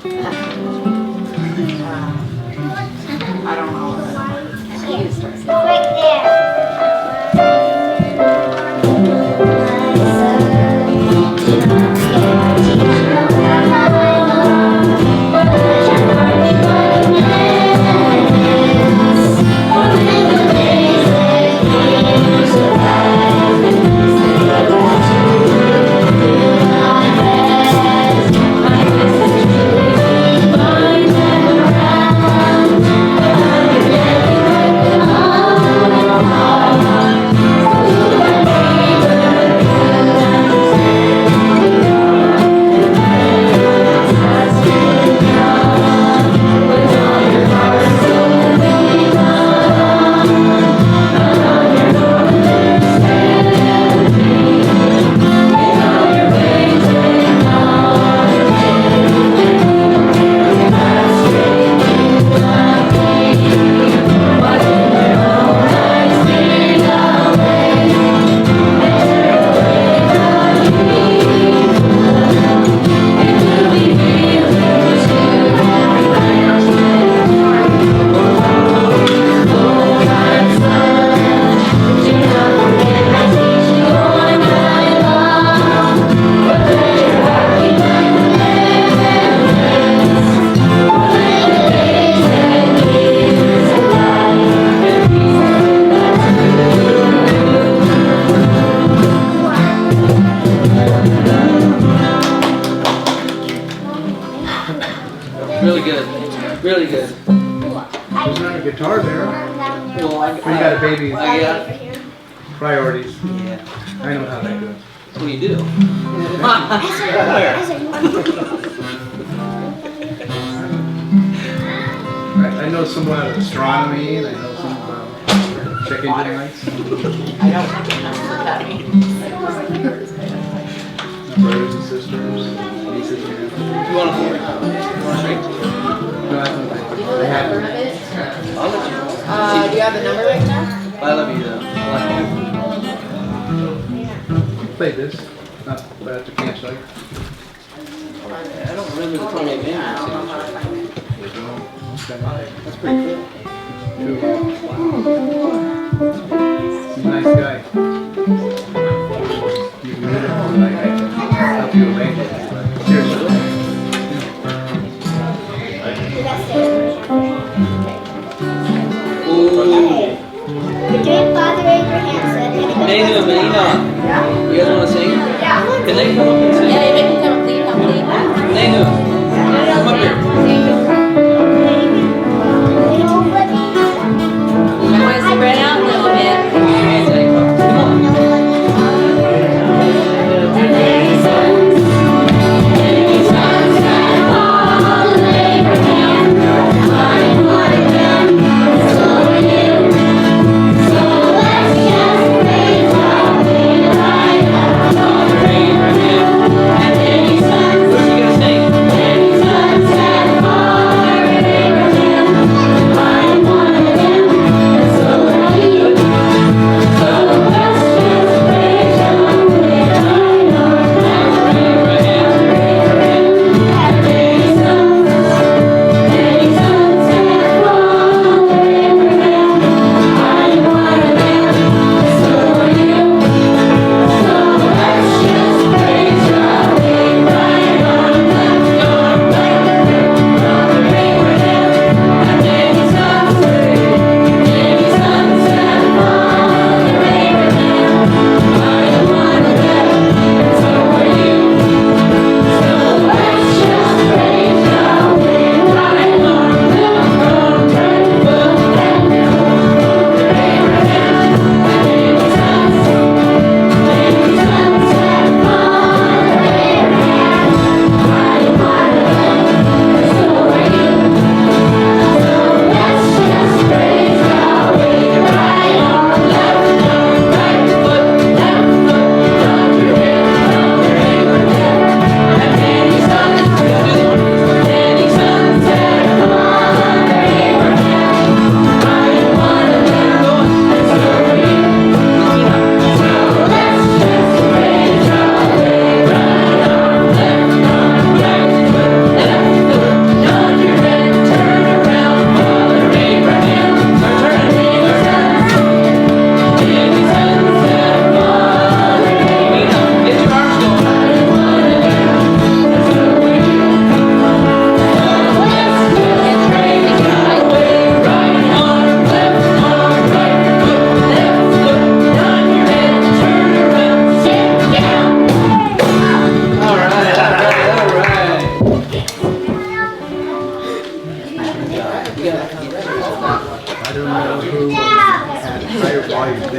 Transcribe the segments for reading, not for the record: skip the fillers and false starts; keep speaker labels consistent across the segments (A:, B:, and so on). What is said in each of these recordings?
A: I don't know.
B: Right there.
C: Really good. Really good.
D: There's not a guitar there.
C: Well,
D: We got a baby.
C: yeah.
D: Priorities.
C: Yeah.
D: I know how that goes.
C: What do you do?
D: I know some about astronomy, and I know some about check engine lights.
A: I don't know what that means.
D: Brothers and sisters, nieces and nephews.
C: You want a drink?
D: No, I don't think. They have them.
C: I'll let you.
A: Do you have the number right now?
C: I love you though. I like
D: Played this. Not bad to cancel.
C: you. I don't remember the 28 minutes. That's pretty cool.
D: He's a nice guy. You can meet him, and I can help you arrange it. Seriously.
C: Ooh.
B: We're doing Father Abraham said.
C: Nanu and Melina. You guys want to sing?
B: Yeah.
C: Can they come up and sing?
A: Yeah, they can come lead.
C: Nanu, come up here.
A: I want to spread out a little bit.
C: Come on.
B: Abraham.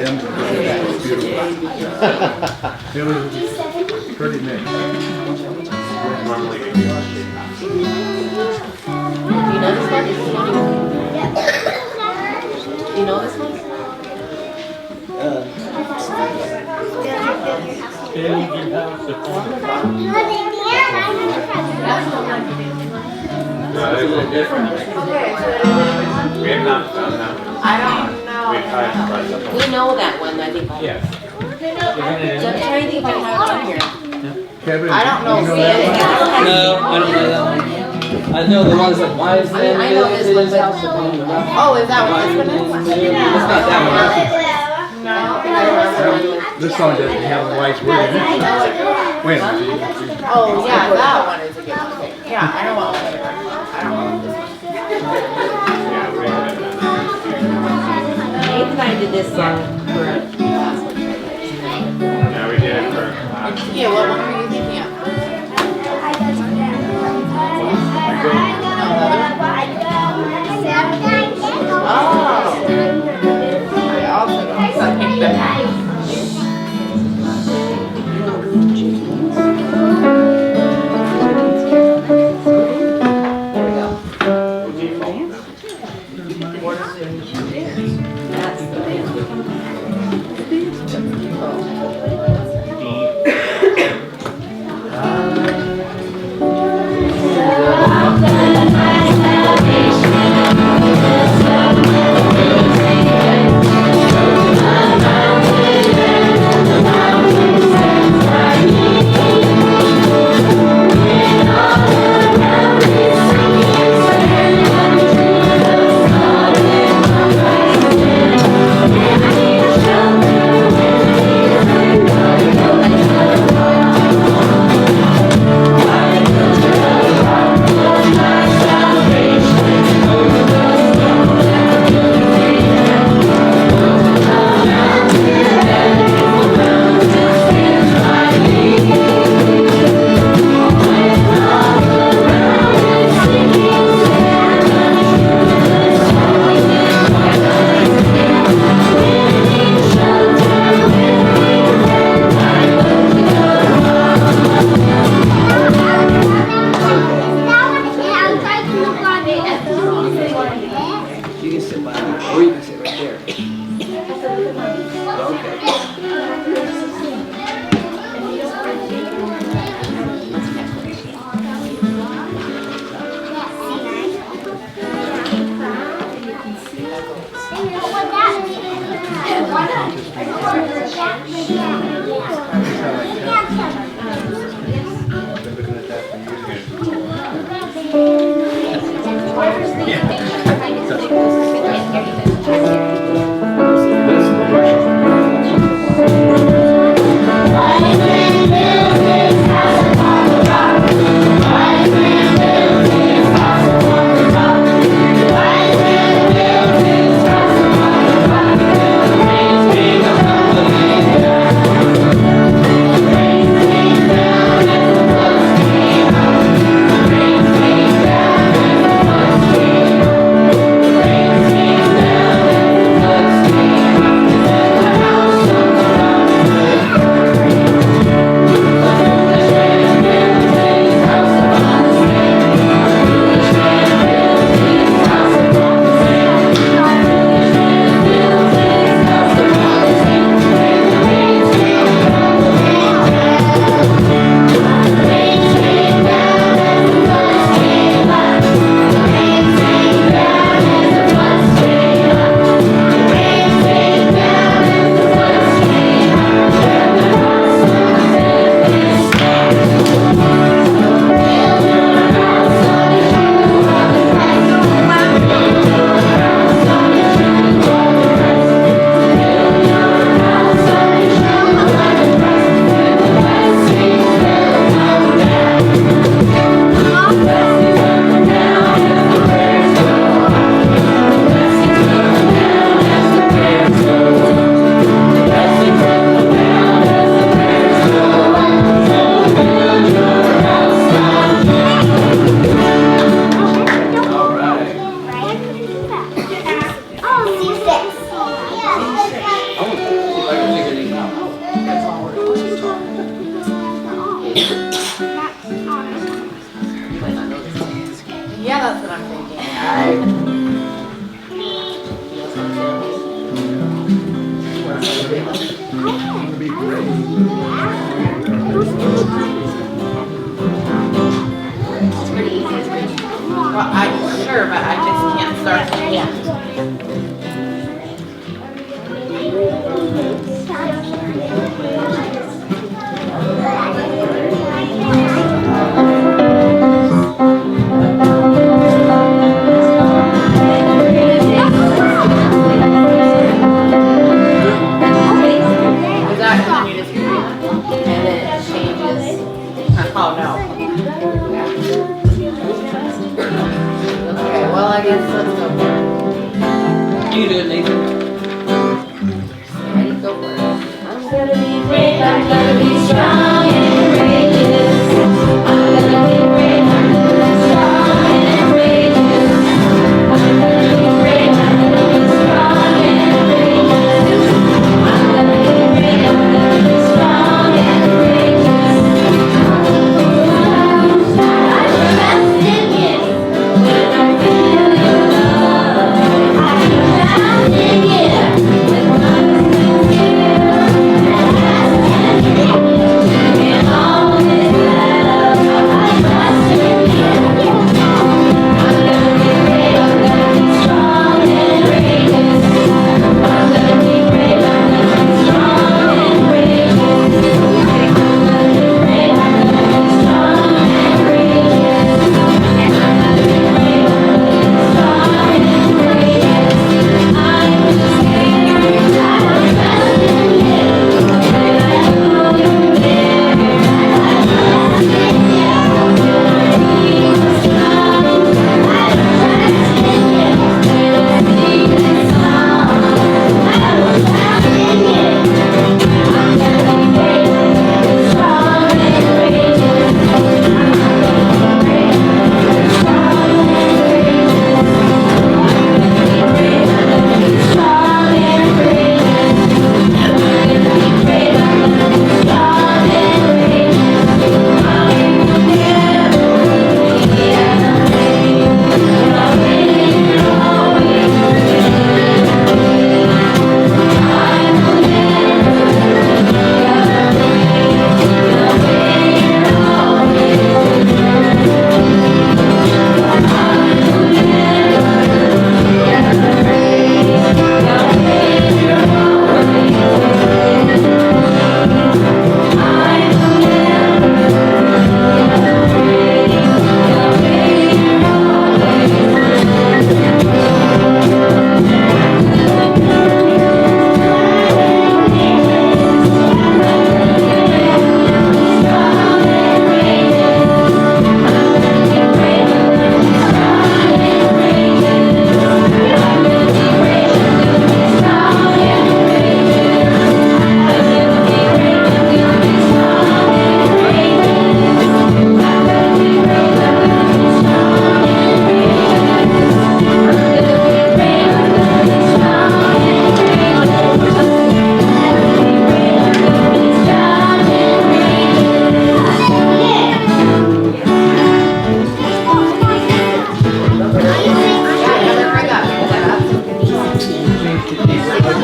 D: him. It was beautiful. It was pretty neat.
A: Do you know this one? Do you know this one?
C: It's a little different.
E: We have not done that one.
A: I don't know.
E: We've tried to try something.
A: We know that one, I think.
E: Yes.
A: So I'm trying to think if I have it on here.
D: Kevin,
A: I don't know.
D: you know
A: See,
D: that one?
C: No, I don't know that one. I know the ones that wise man
A: I know
C: built
A: this
C: his
A: one, but-
C: house upon the rock.
A: Oh, is that what this one is?
C: It's not that one.
A: No, I don't think I remember.
D: This song doesn't have a wise word in it. Wait a minute.
A: Oh, yeah, that one is a good one. Yeah, I know what one it is. I don't know this one.
E: Yeah, we haven't done that.
A: Nate and I did this song for last one.
E: Yeah, we did it for last.
A: Yeah, what one were you thinking of? Oh. I also know something that.
E: We'll default now.
A: That's
C: You can sit by me, or you can sit right there. Okay.
D: Been looking at that for years.
C: King of
A: Yeah, that's what I'm thinking.
D: It'd be great.
A: It's pretty easy. Well, I'm sure, but I just can't start. Yeah. Is that when you just read it? And then it changes. Oh no. Okay, well I guess let's go for it.
C: You can do it, Nathan.
A: Ready? Go for it.
B: I'm gonna be brave, I'm gonna be strong and courageous. I'm gonna be brave, I'm gonna be strong and courageous. I'm gonna be brave, I'm gonna be strong and courageous. I'm gonna be brave, I'm gonna be strong and courageous. I trust in you when I feel your love. I trust in you when my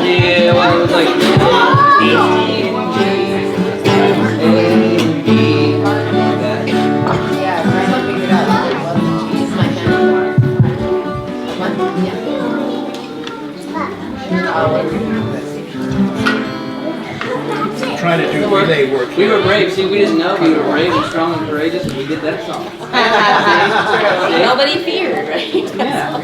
C: Yeah, well, it was like A, B, that.
A: Yeah, trying to figure it out. Use my hand. What? Yeah. Oh, what do we do?
D: Trying to do relay work.
C: We were brave. See, we didn't know we were brave and strong and courageous, and we did that song.
F: Nobody feared, right?
C: Yeah.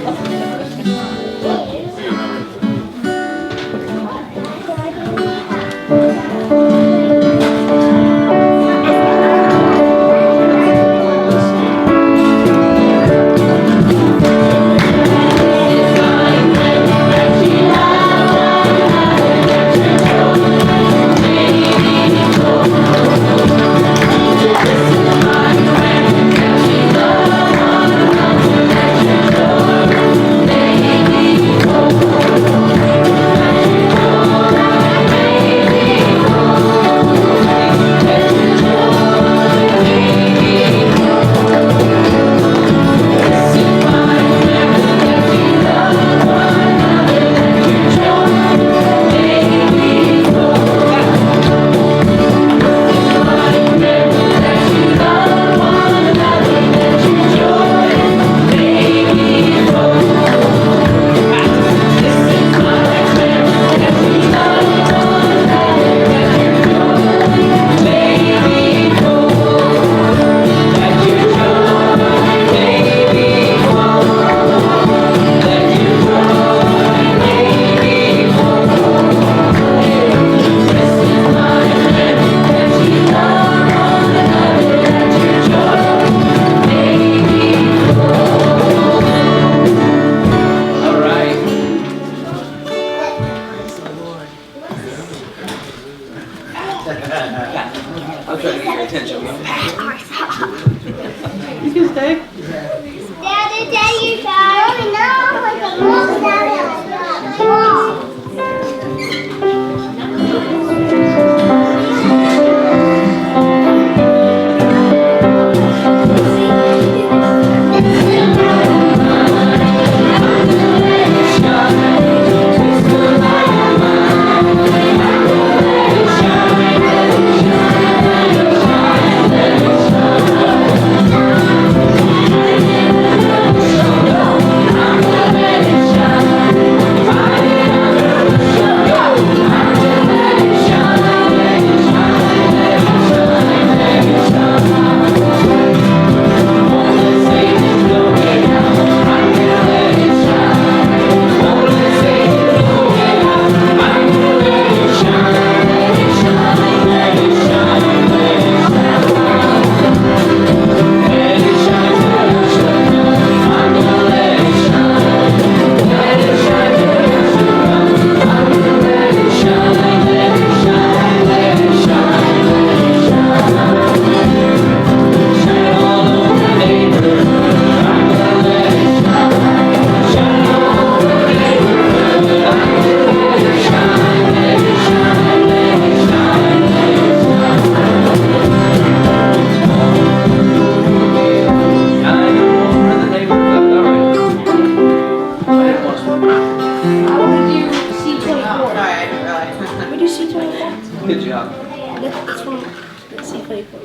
C: You know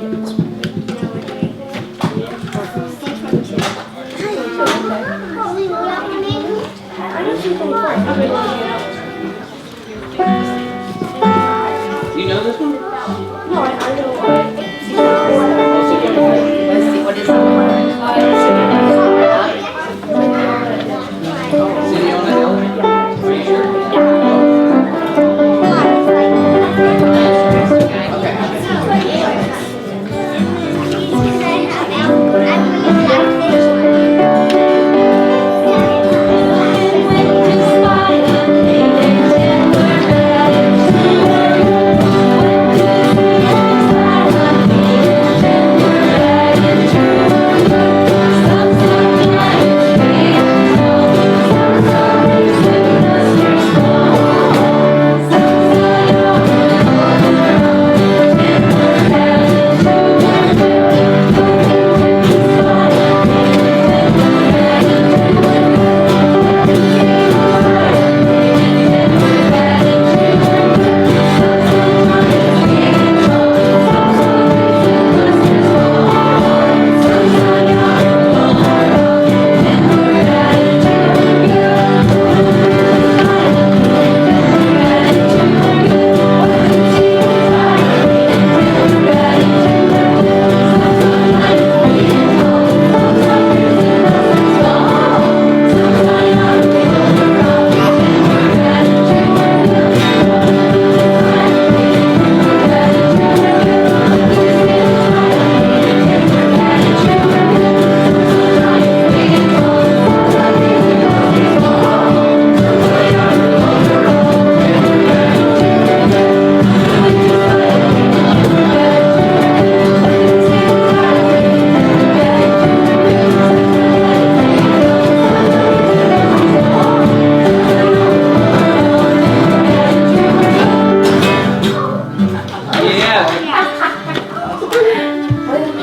C: this one?
A: Let's see, what is it?
C: City on a Hill? Are you sure?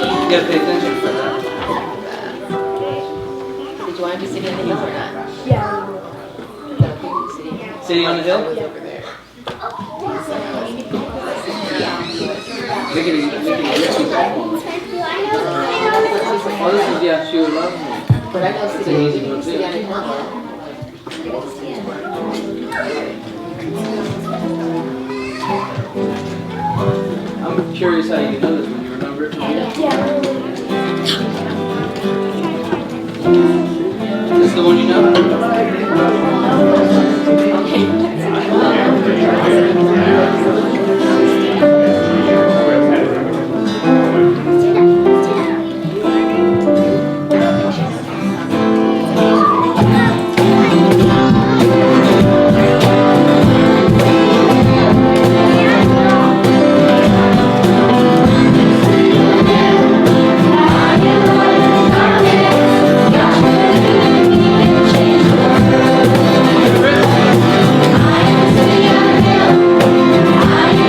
C: You gotta pay attention for that.
A: Did you want to do City on the Hill or not?
B: Yeah.
C: City on the Hill?
A: Over there.
C: Look at Richie back one. Oh, this is, yeah, she would love me.
A: But I know
C: It's
A: City
C: an easy one,
A: City on the
C: too.
A: Hill.
C: I'm curious how you know this one. You remember it? This is the one you know?
B: I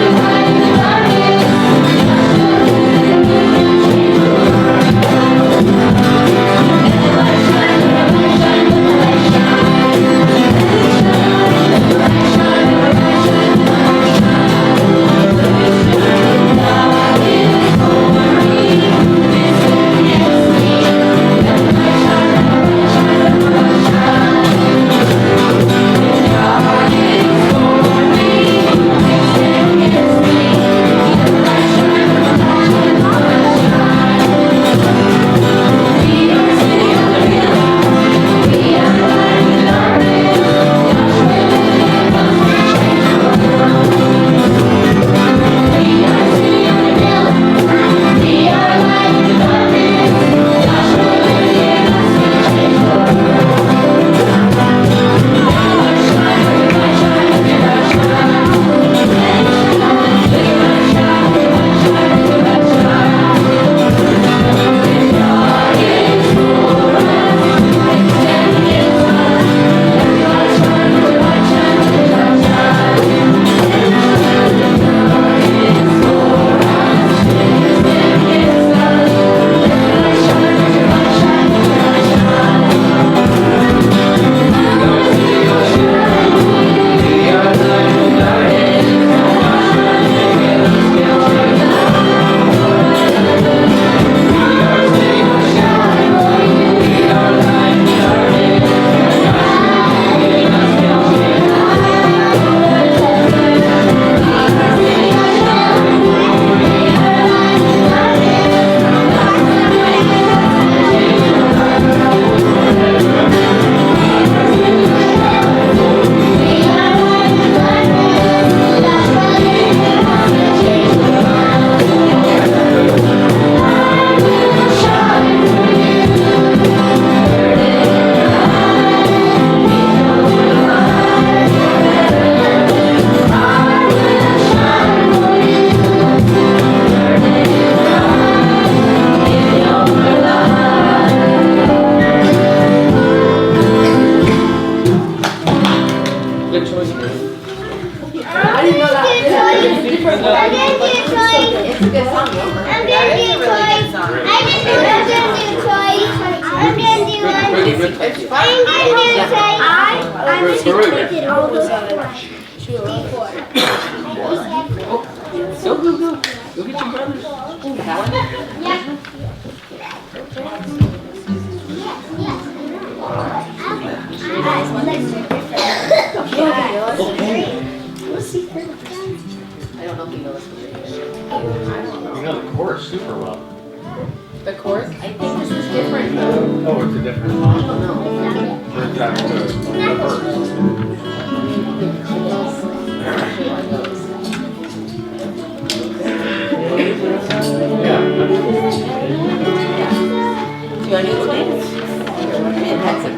C: Really good.
A: It's fun.
C: Where's Baruch?
B: did all those before.
C: Go, go, go. Go get your brothers. Okay.
A: I don't know if you know this.
E: You know the chorus super well.
A: The chorus? I think this is different though.
E: Oh, it's a different song. Where's that the verse? Yeah.
A: Do you want to do this one?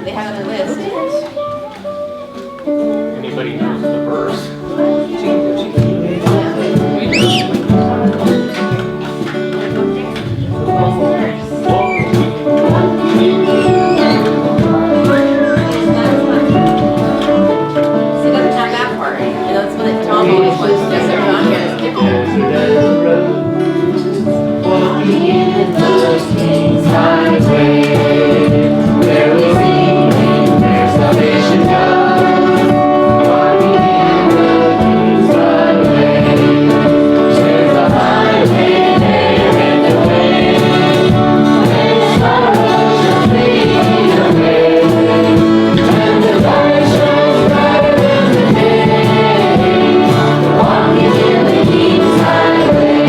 A: They have it on their list.
E: Anybody knows the verse?
A: See, it doesn't have that part. And that's what Tom always was. Yes, they're on here. It's different.
B: Walking in the King's highway, where we sing, where salvation comes. Walking in the King's highway, there's a highway there in the way, where sorrow shall flee away, and the light shines brighter than the day. Walking in the King's highway.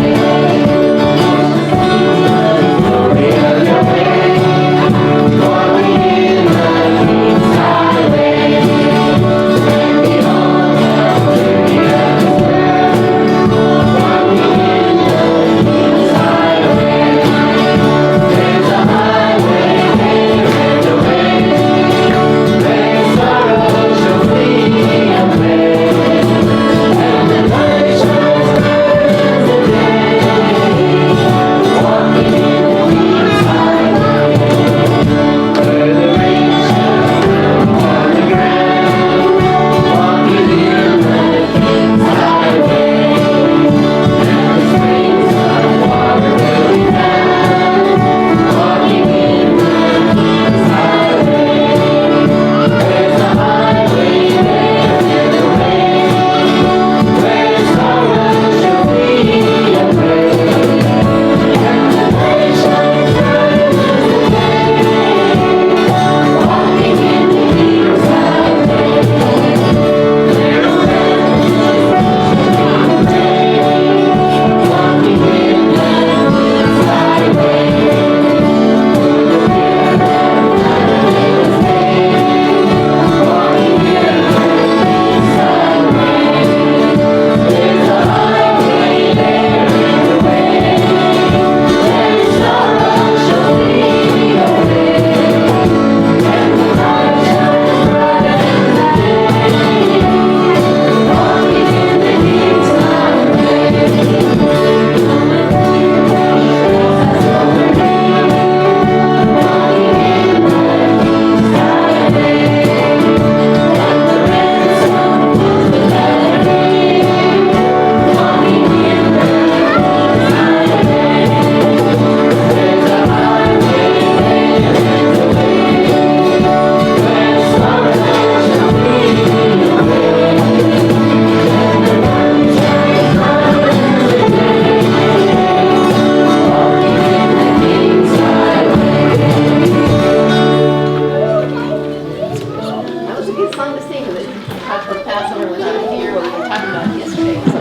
A: That was a good song to sing because it talked about Passover without fear, what we were talking about yesterday. So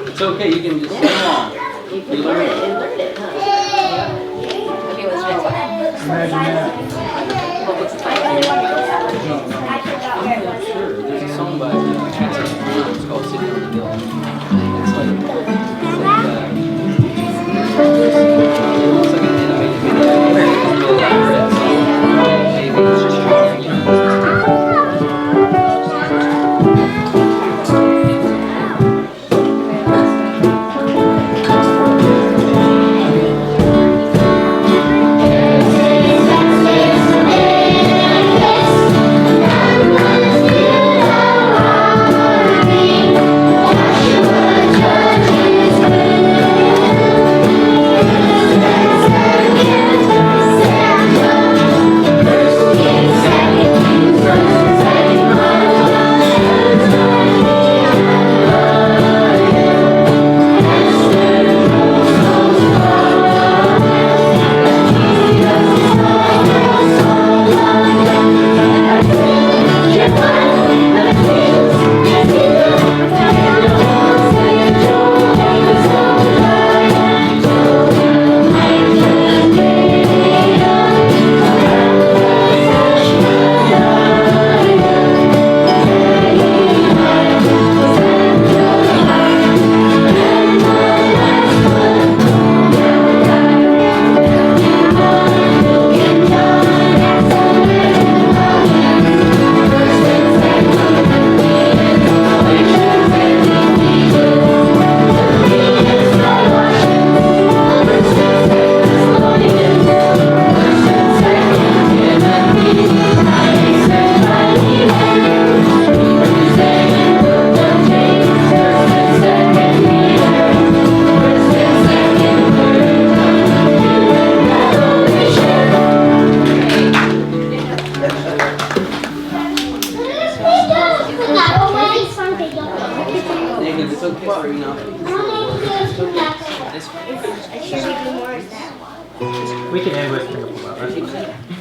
C: It's okay, you can just sing along.
A: you can learn it and learn it, huh? Okay, what's the next one? What was the title?
C: Sure, there's a song by it's called City on the Hill. It's like an animated video. It's really like that song. Maybe it's just showing, you know.
B: There's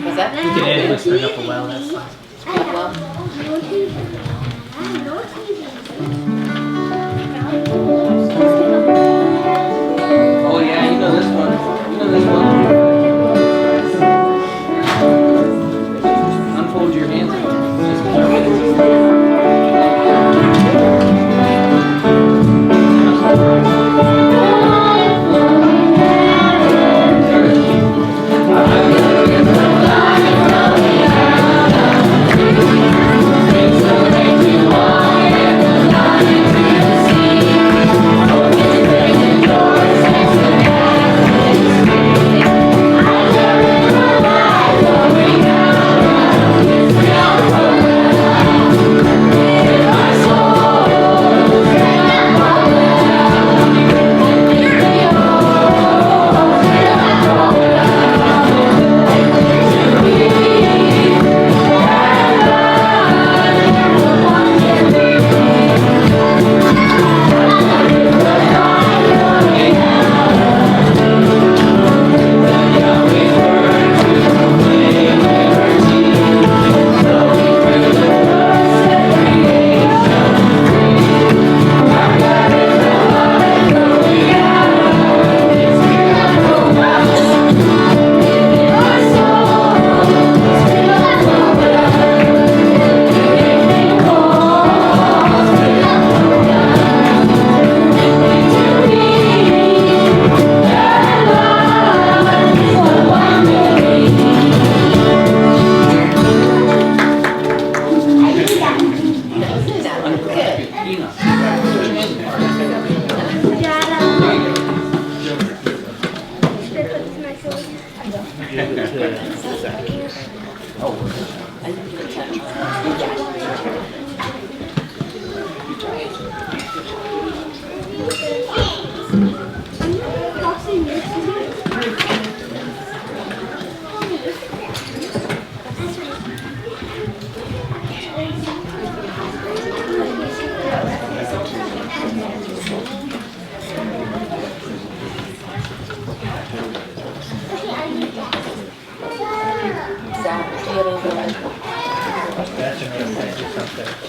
A: Was that?
F: We can edit this bring up a well, that's fine.
A: Well,
C: Oh yeah, you know this one. You know this one. Unfold your hands.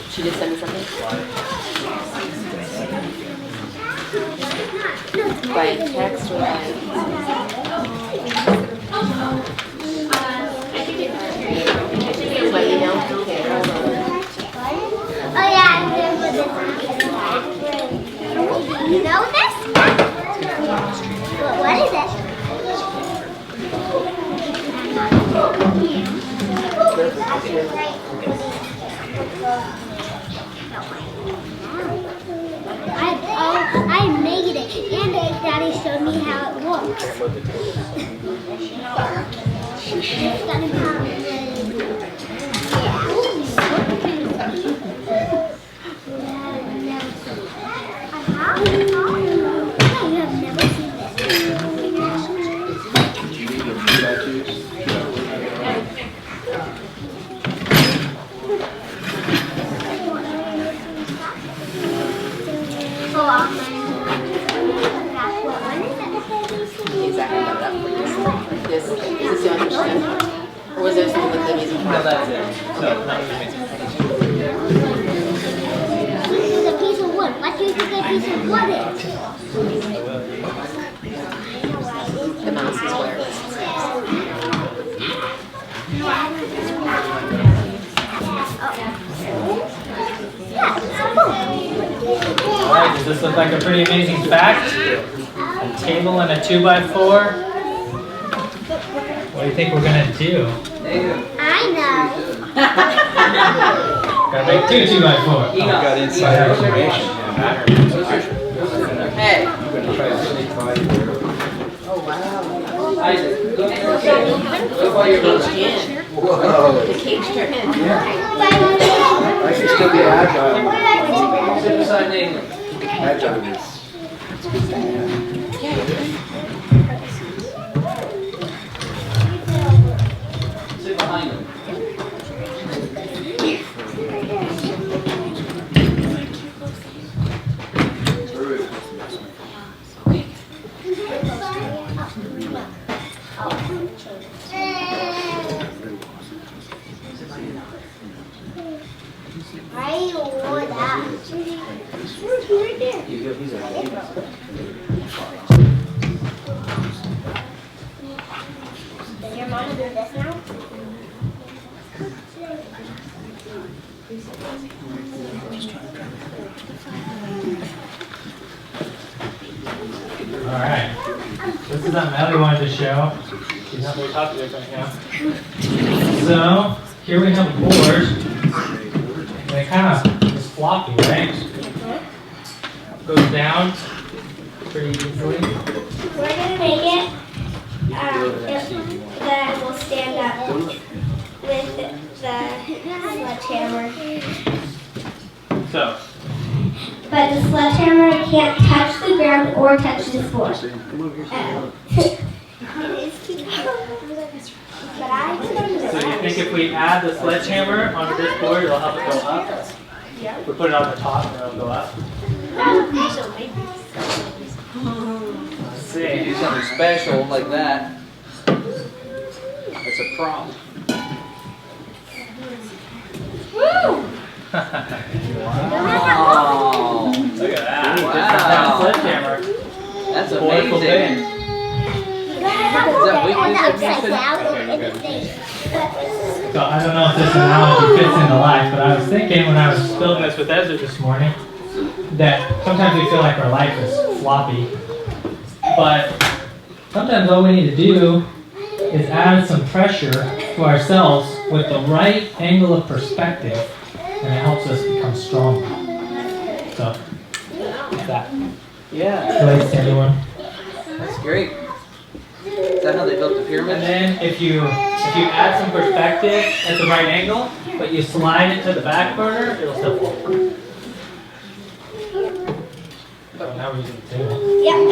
A: She just sent me something? By text or by? By email? Okay, hold on.
B: Oh yeah, I remember this. You know this? What is it? I made it, and Daddy showed me how it works. It's gonna come you have never seen this.
A: Exactly, got that for this. Is this the only one? Or was there something that they're using for?
F: No, that's it. So, not amazing.
B: This is a piece of wood. What do you think a piece of wood is?
A: The mouse is where it is.
F: Alright, does this look like a pretty amazing fact? A table and a 2x4? What do you think we're gonna do?
B: I know.
F: Gotta make two 2x4.
D: I've got inside information.
A: Hey.
D: I'm gonna try to sneak by you there.
A: Oh, wow.
C: Isaac, look while you're looking.
D: Whoa.
A: The cake's your hand.
D: I can still be agile.
C: Sit beside Nathan.
D: Agile is.
C: Sit behind him. He's a
B: Does your mom do this now?
F: All right. This is something Ellie wanted to show. She's not very talkative right now. So here we have a board. And it kind of is floppy, right? Goes down pretty easily.
B: We're gonna make it that will stand up with the sledgehammer.
F: So
B: But the sledgehammer can't touch the ground or touch this board. It is too But I
F: So you think if we add the sledgehammer onto this board, it'll help it go up?
B: Yeah.
F: We put it on the top and it'll go up. Let's see.
C: Do something special like that. It's a prompt.
B: Woo!
C: Wow.
F: Look at that.
C: Wow.
F: That sledgehammer.
C: That's
F: Wonderful
C: amazing.
F: thing. So I don't know if this analogy fits into life, but I was thinking when I was building this with Ezra this morning that sometimes we feel like our life is floppy, but sometimes all we need to do is add some pressure to ourselves with the right angle of perspective, and it helps us become stronger. So, that
C: Yeah,
F: relates to everyone.
C: that's great. Is that how they built the
F: And
C: pyramid?
F: then if you add some perspective at the right angle, but you slide it to the back burner, it'll still fall. So now we're using the table.
B: Yep.
C: You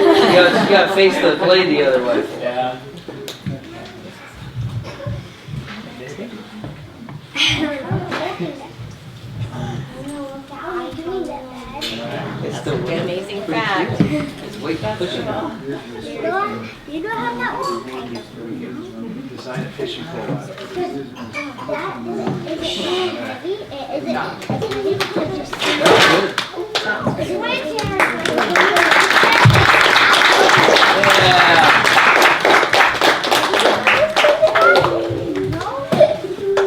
C: gotta face the blade the other way.
F: Yeah.
C: It's the
A: An amazing fact.
C: It's weight pushing.
B: You don't have that one?
D: Design a fishing pole out of it.
B: That is heavy. Is it heavy because you're
C: That's good. Yeah.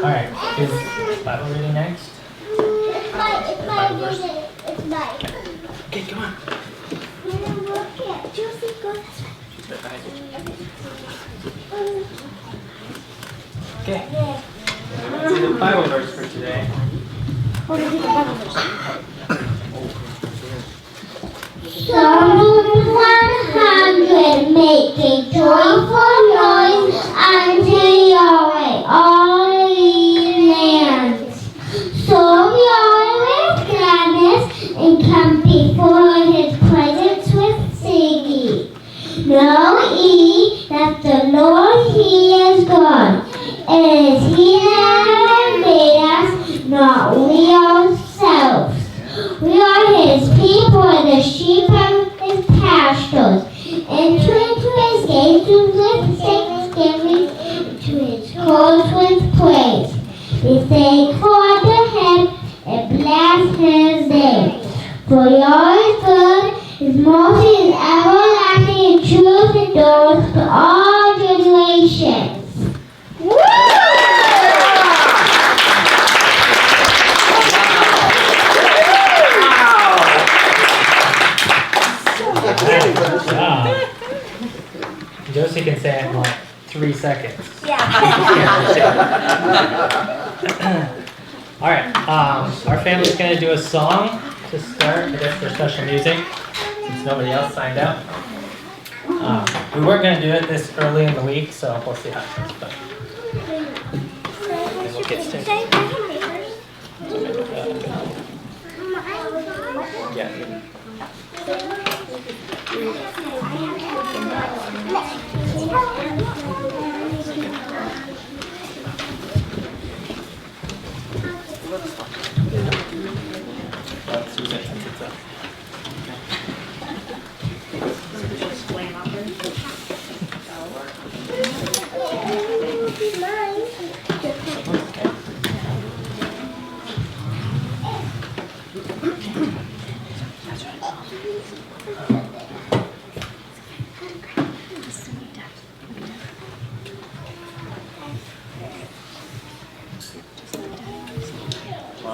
F: Alright, is Bible reading next?
B: It's mine.
F: Okay, come on.
B: Juicy, go this way.
F: Okay. Let's see the Bible verse for today.
B: Psalm 100, make a joyful noise unto Yahweh, all ye lands. Serve Yahweh with gladness and come before his presence with singing. Know ye that the Lord, he is God. It is he that has made us, not we ourselves. We are his people and the sheep of his pastures. Enter into his gates with thanksgiving, into his courts with praise. Be thankful unto him and bless his name. For your is good, his mercy is everlasting, and truth endures to all generations.
F: Good job. Josie can say it in like 3 seconds. Alright, our family's going to do a song to start, I guess for special music, since nobody else signed up. We weren't going to do it this early in the week, so we'll see how it goes. But we'll get started. Yeah. Susan, since it's up.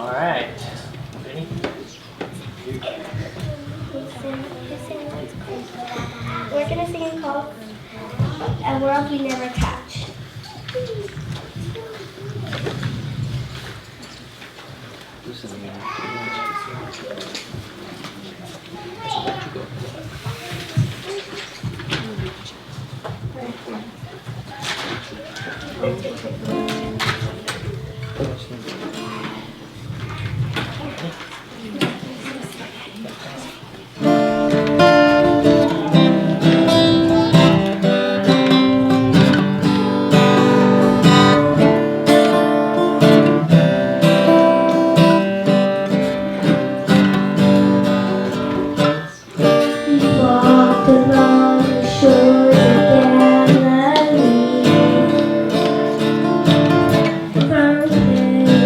F: All right. Ready?
B: We're gonna sing called A World We Never Catch.
C: Listen to me.
B: We walked along the shores of Galilee, from there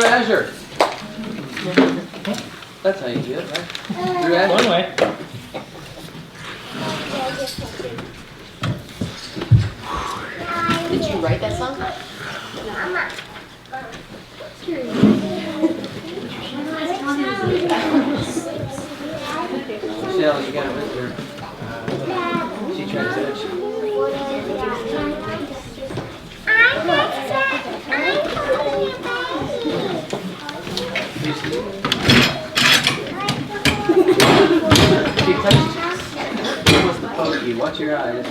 C: through Azure. That's how you do it, right? Through Azure.
F: One way.
A: Did you write that song?
C: Michelle, you got it with her. She tried to touch you. She touched you. She wants to poke you. Watch your eyes.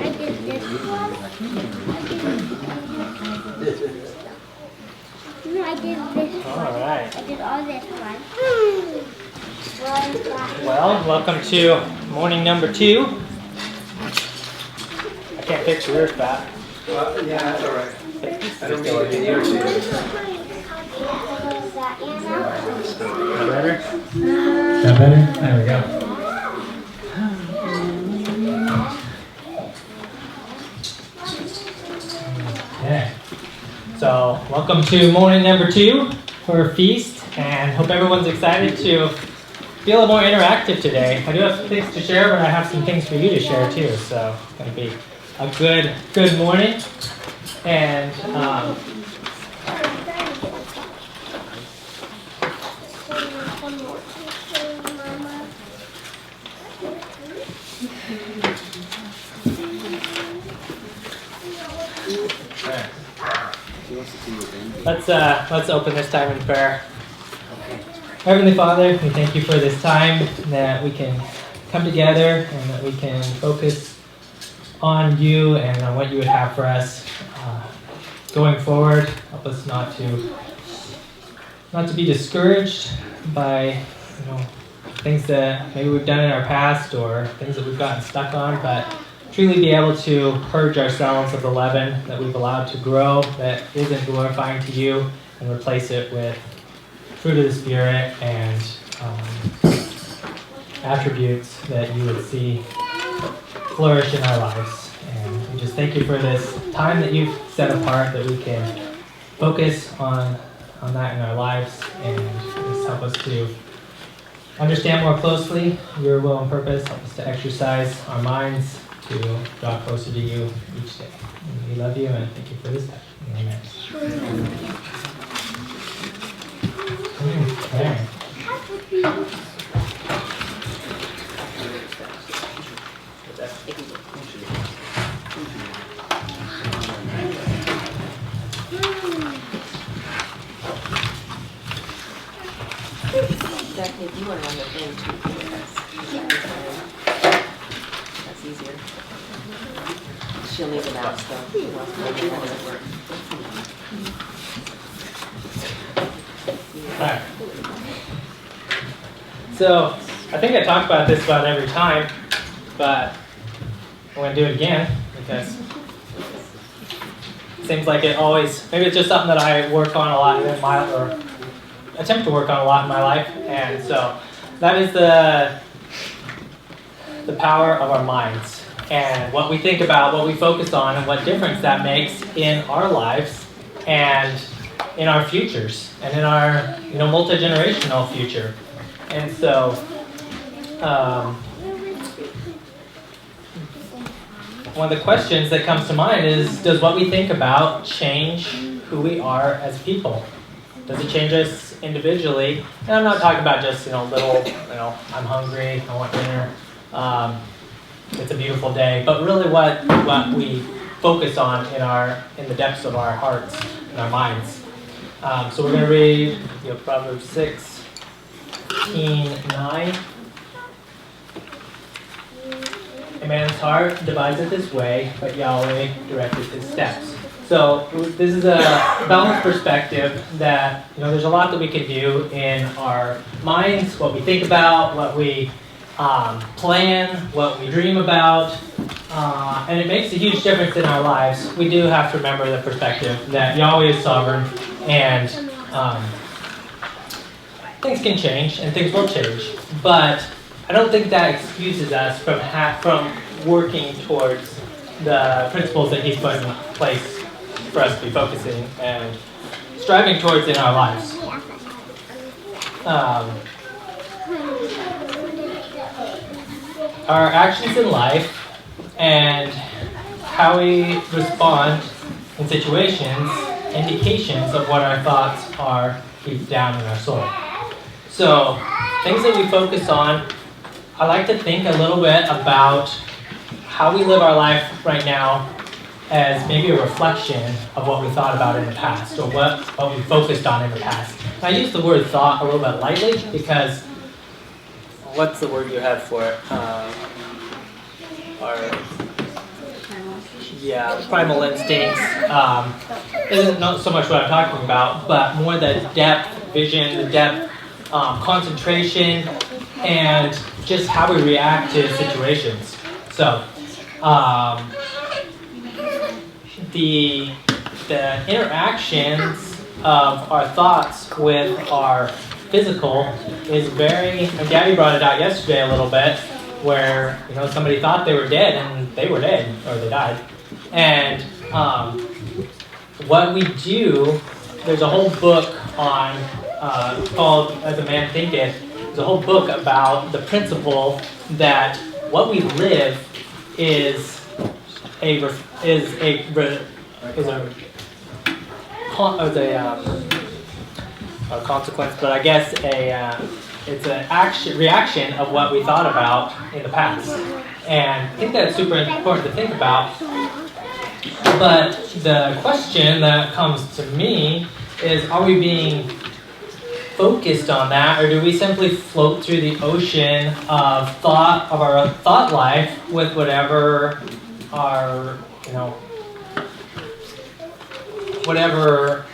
B: I did this
F: All
B: one.
F: right.
B: I did all this one.
F: Well, welcome to morning number 2. I can't fix yours, Pat.
D: Yeah, that's all right. I don't
F: Still
D: mean to irritate you.
F: Is that better? Is that better? There we go. Okay. So, welcome to morning number 2 for a feast, and hope everyone's excited to be a little more interactive today. I do have some things to share, but I have some things for you to share too. So, it's going to be a good morning. And let's open this time in prayer. Heavenly Father, we thank you for this time that we can come together and that we can focus on you and on what you would have for us going forward. Help us not to be discouraged by things that maybe we've done in our past or things that we've gotten stuck on, but truly be able to purge ourselves of the leaven that we've allowed to grow that isn't glorifying to you and replace it with fruit of the Spirit and attributes that you would see flourish in our lives. And we just thank you for this time that you've set apart that we can focus on that in our lives and just help us to understand more closely your will and purpose. Help us to exercise our minds to draw closer to you each day. And we love you and thank you for this time. Amen. Okay.
A: Bethany, if you want to run the thing too, that's easier. She'll need the mouse though. She wants to make it how does it work.
F: Alright. So, I think I talk about this about every time, but I'm going to do it again because it seems like it always, maybe it's just something that I work on a lot in my, or attempt to work on a lot in my life, and so that is the power of our minds and what we think about, what we focus on, and what difference that makes in our lives and in our futures and in our multi-generational future. And so one of the questions that comes to mind is, does what we think about change who we are as people? Does it change us individually? And I'm not talking about just little, I'm hungry, I want dinner, it's a beautiful day, but really what we focus on in the depths of our hearts and our minds. So we're going to read Proverbs 6:9. A man's heart deviseth his way, but Yahweh directeth his steps. So this is a balanced perspective that there's a lot that we can do in our minds, what we think about, what we plan, what we dream about, and it makes a huge difference in our lives. We do have to remember the perspective that Yahweh is sovereign, and things can change and things will change, but I don't think that excuses us from working towards the principles that He's put in place for us to be focusing and striving towards in our lives. Our actions in life and how we respond in situations, indications of what our thoughts are deep down in our soul. So, things that we focus on, I like to think a little bit about how we live our life right now as maybe a reflection of what we thought about in the past, or what we focused on in the past. And I use the word thought a little bit lightly because, what's the word you have for it? Primal instincts isn't not so much what I'm talking about, but more the depth, vision, the depth, concentration, and just how we react to situations. So, the interactions of our thoughts with our physical is very, and Gabby brought it out yesterday a little bit, where somebody thought they were dead and they were dead, or they died. And what we do, there's a whole book on called As a Man Thinketh. There's a whole book about the principle that what we live is a consequence, but I guess it's an reaction of what we thought about in the past. And I think that's super important to think about. But the question that comes to me is, are we being focused on that, or do we simply float through the ocean of thought, of our thought life, with whatever our, whatever,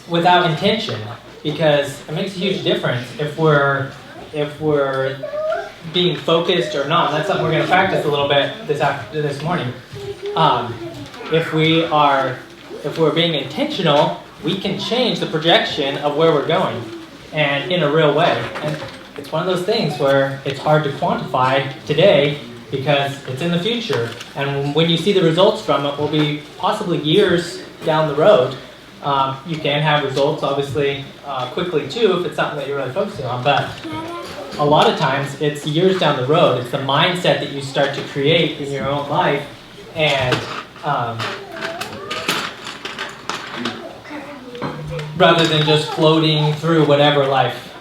F: without intention? Because it makes a huge difference if we're being focused or not. That's something we're going to practice a little bit this morning. If we're being intentional, we can change the projection of where we're going, and in a real way. And it's one of those things where it's hard to quantify today because it's in the future. And when you see the results from it, will be possibly years down the road. You can have results, obviously, quickly too, if it's something that you're really focusing on. But a lot of times, it's years down the road. It's the mindset that you start to create in your own life, and rather than just floating through whatever life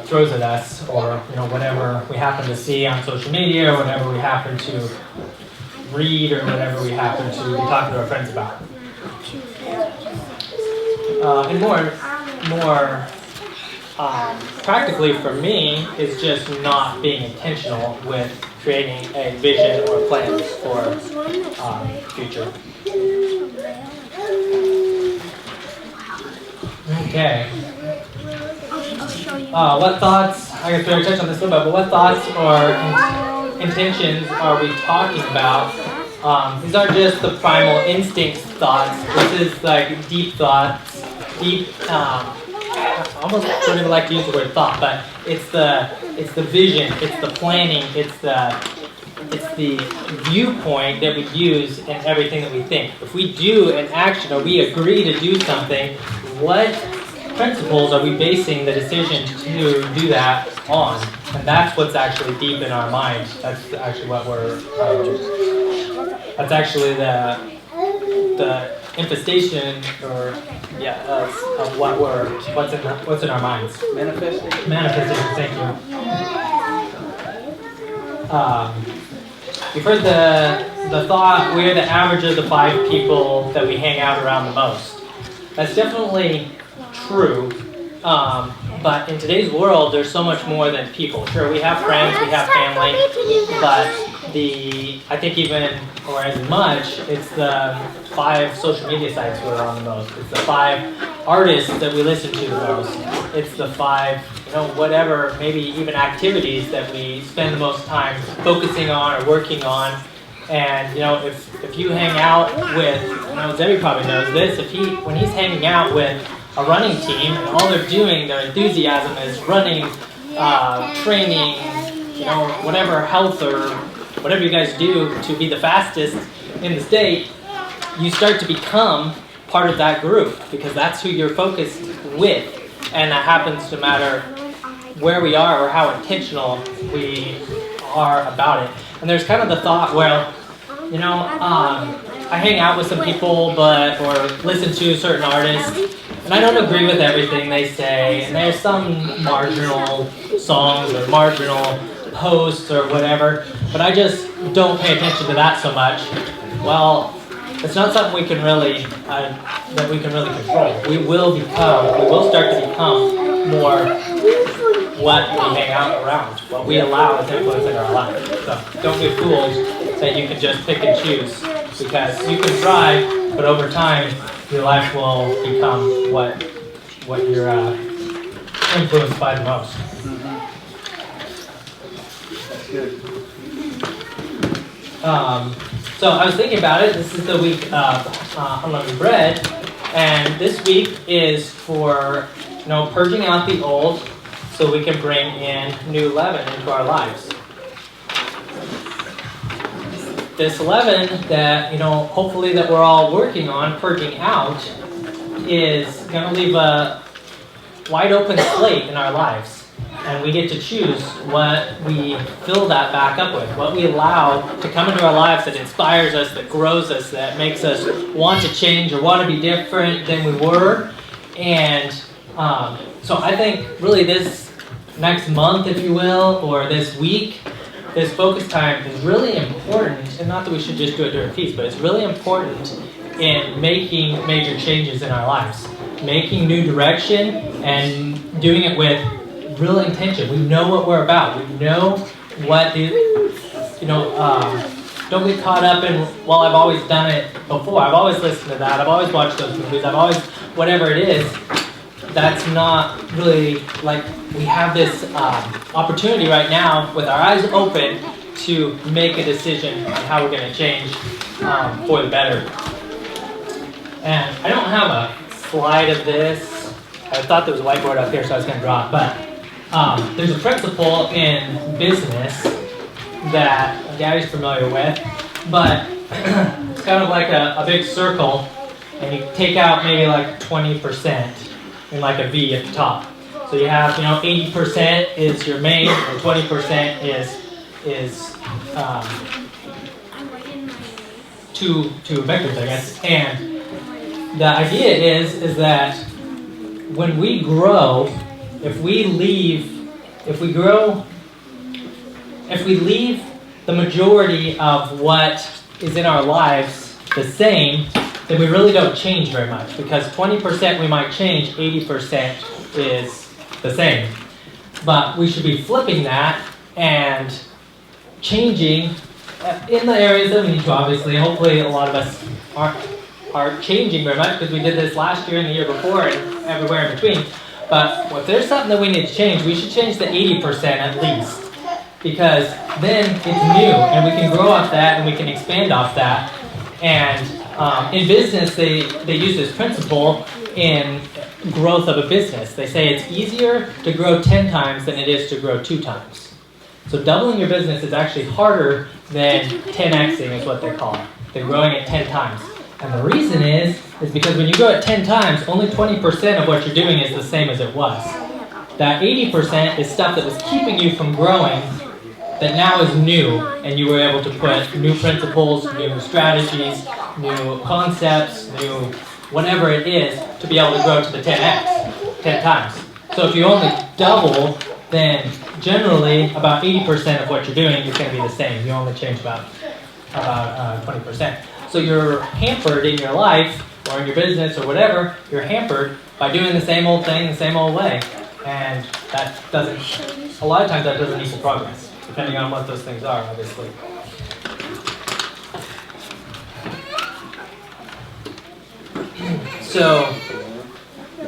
F: throws at us, or whatever we happen to see on social media, or whatever we happen to read, or whatever we happen to be talking to our friends about. And more practically for me is just not being intentional with creating a vision or plans for the future. Okay. What thoughts, I guess we already touched on this a little bit, but what thoughts or intentions are we talking about? These aren't just the primal instincts thoughts. This is like deep thoughts, I almost don't even like to use the word thought, but it's the vision, it's the planning, it's the viewpoint that we use in everything that we think. If we do an action or we agree to do something, what principles are we basing the decision to do that on? And that's what's actually deep in our mind. That's actually what that's actually the infestation, or of what's in our minds. Manifestation. Thank you. You've heard the thought, we're the average of the 5 people that we hang out around the most. That's definitely true. But in today's world, there's so much more than people. Sure, we have friends, we have family, but I think even, or as much, it's the 5 social media sites we're on the most. It's the 5 artists that we listen to the most. It's the 5, whatever, maybe even activities that we spend the most time focusing on or working on. And, if you hang out with, Debbie probably knows this, when he's hanging out with a running team and all they're doing, their enthusiasm is running, training, whatever health or whatever you guys do to be the fastest in the state, you start to become part of that group because that's who you're focused with, and that happens no matter where we are or how intentional we are about it. And there's kind of the thought, well, you know, I hang out with some people, or listen to certain artists, and I don't agree with everything they say, and there's some marginal songs or marginal posts or whatever, but I just don't pay attention to that so much. Well, it's not something we can really control. We will start to become more what we hang out around, what we allow as influence in our life. So don't be fooled that you can just pick and choose, because you can try, but over time your life will become what you're influenced by the most.
D: That's good.
F: So I was thinking about it. This is the week of unleavened bread, and this week is for purging out the old, so we can bring in new leaven into our lives. This leaven that hopefully that we're all working on purging out is going to leave a wide open slate in our lives, and we get to choose what we fill that back up with, what we allow to come into our lives that inspires us, that grows us, that makes us want to change or want to be different than we were. And so I think really this next month, if you will, or this week, this focus time is really important, and not that we should just do it during feast, but it's really important in making major changes in our lives, making new direction, and doing it with real intention. We know what we're about. We know what don't get caught up in, well, I've always done it before. I've always listened to that. I've always watched those movies. I've always, whatever it is. That's not really, like, we have this opportunity right now with our eyes open to make a decision on how we're going to change for the better. And I don't have a slide of this. I thought there was a whiteboard up here, so I was going to draw it. But there's a principle in business that Daddy's familiar with, but it's kind of like a big circle, and you take out maybe like 20%. In like a V at the top. So you have, 80% is your main, and 20% is two vectors, I guess. And the idea is that when we grow, if we leave the majority of what is in our lives the same, then we really don't change very much, because 20% we might change, 80% is the same. But we should be flipping that and changing in the areas that we need to, obviously. Hopefully a lot of us aren't changing very much, because we did this last year and the year before and everywhere in between. But if there's something that we need to change, we should change the 80% at least, because then it's new and we can grow off that and we can expand off that. And in business, they use this principle in growth of a business. They say it's easier to grow 10 times than it is to grow 2 times. So doubling your business is actually harder than 10xing is what they call it. They're growing it 10 times. And the reason is because when you grow it 10 times, only 20% of what you're doing is the same as it was. That 80% is stuff that was keeping you from growing that now is new, and you were able to put new principles, new strategies, new concepts, new whatever it is to be able to grow to the 10x, 10 times. So if you only double, then generally about 80% of what you're doing is going to be the same. You only change about 20%. So you're hampered in your life or in your business or whatever, you're hampered by doing the same old thing the same old way. And that doesn't, a lot of times that doesn't equal progress, depending on what those things are, obviously. So,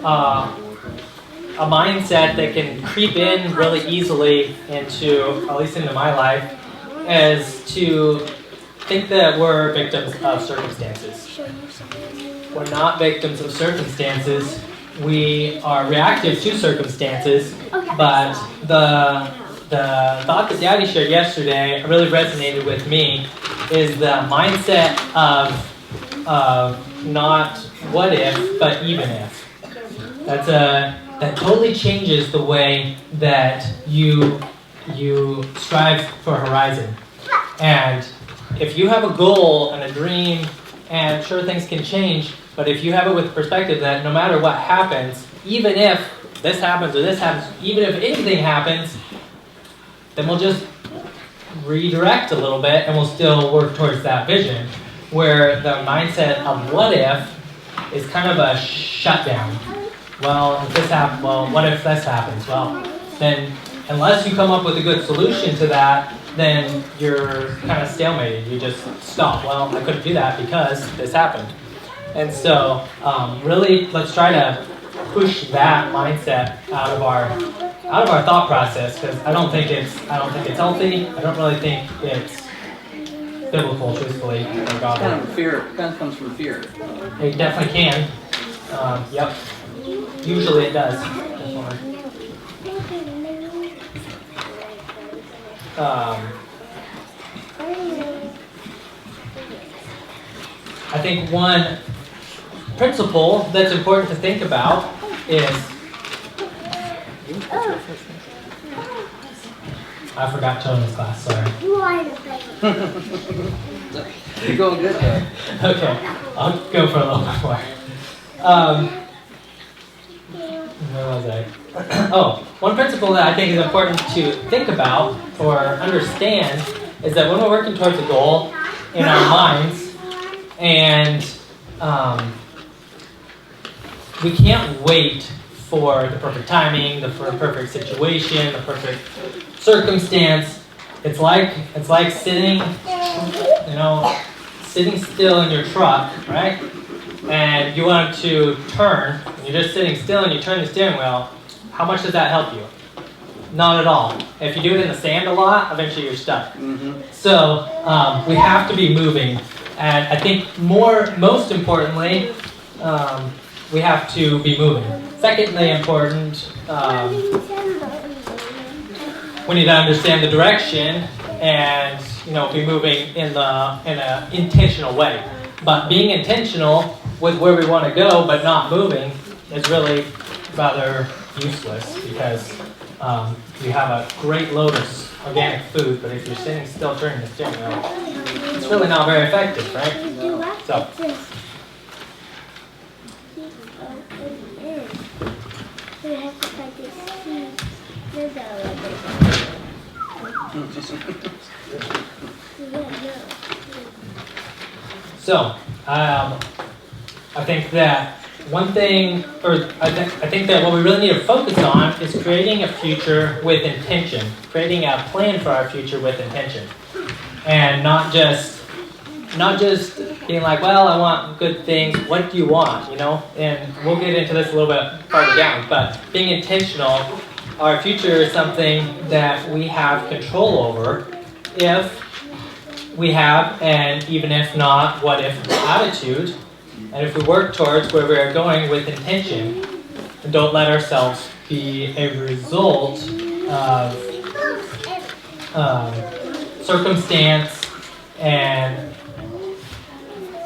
F: a mindset that can creep in really easily into, at least into my life, is to think that we're victims of circumstances. We're not victims of circumstances. We are reactive to circumstances, but the the thought that Daddy shared yesterday really resonated with me is the mindset of not what if, but even if. That totally changes the way that you strive for horizon. And if you have a goal and a dream, and sure things can change, but if you have it with the perspective that no matter what happens, even if this happens or this happens, even if anything happens, then we'll just redirect a little bit and we'll still work towards that vision. Where the mindset of what if is kind of a shutdown. Well, if this happens, well, what if this happens? Well, then unless you come up with a good solution to that, then you're kind of stalemated. You just stop. Well, I couldn't do that because this happened. And so, really, let's try to push that mindset out of our thought process, because I don't think it's healthy. I don't really think it's biblical, truthfully, or
C: It's
F: godly.
C: kind of fear. It kind of comes from fear.
F: It definitely can. Yep. Usually it does. Definitely. I think one principle that's important to think about is, I forgot Tony's class, sorry.
C: You're going good though.
F: Okay, I'll go for a little bit more. Where was I? Oh, one principle that I think is important to think about or understand is that when we're working towards a goal in our minds, and we can't wait for the perfect timing, the perfect situation, the perfect circumstance. It's like sitting, sitting still in your truck, right? And you want to turn, and you're just sitting still and you turn the steering wheel. How much does that help you? Not at all. If you do it in the sand a lot, eventually you're stuck.
C: Mm-hmm.
F: So we have to be moving. And I think most importantly, we have to be moving. Secondly important, we need to understand the direction and be moving in an intentional way. But being intentional with where we want to go but not moving is really rather useless, because you have a great load of organic food, but if you're sitting still turning the steering wheel, it's really not very effective, right? So. So, I think that one thing, I think that what we really need to focus on is creating a future with intention, creating a plan for our future with intention, and not just being like, well, I want good things. What do you want? And we'll get into this a little bit farther down. But being intentional, our future is something that we have control over, if we have, and even if not, what if attitude. And if we work towards where we are going with intention, and don't let ourselves be a result of circumstance, and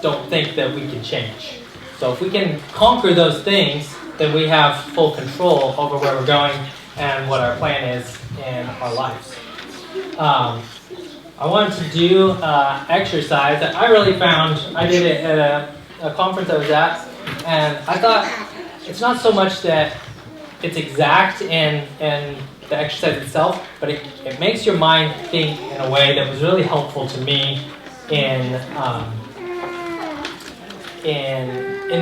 F: don't think that we can change. So if we can conquer those things, then we have full control over where we're going and what our plan is in our lives. I wanted to do exercise that I really found. I did it at a conference I was at, and I thought it's not so much that it's exact in the exercise itself, but it makes your mind think in a way that was really helpful to me in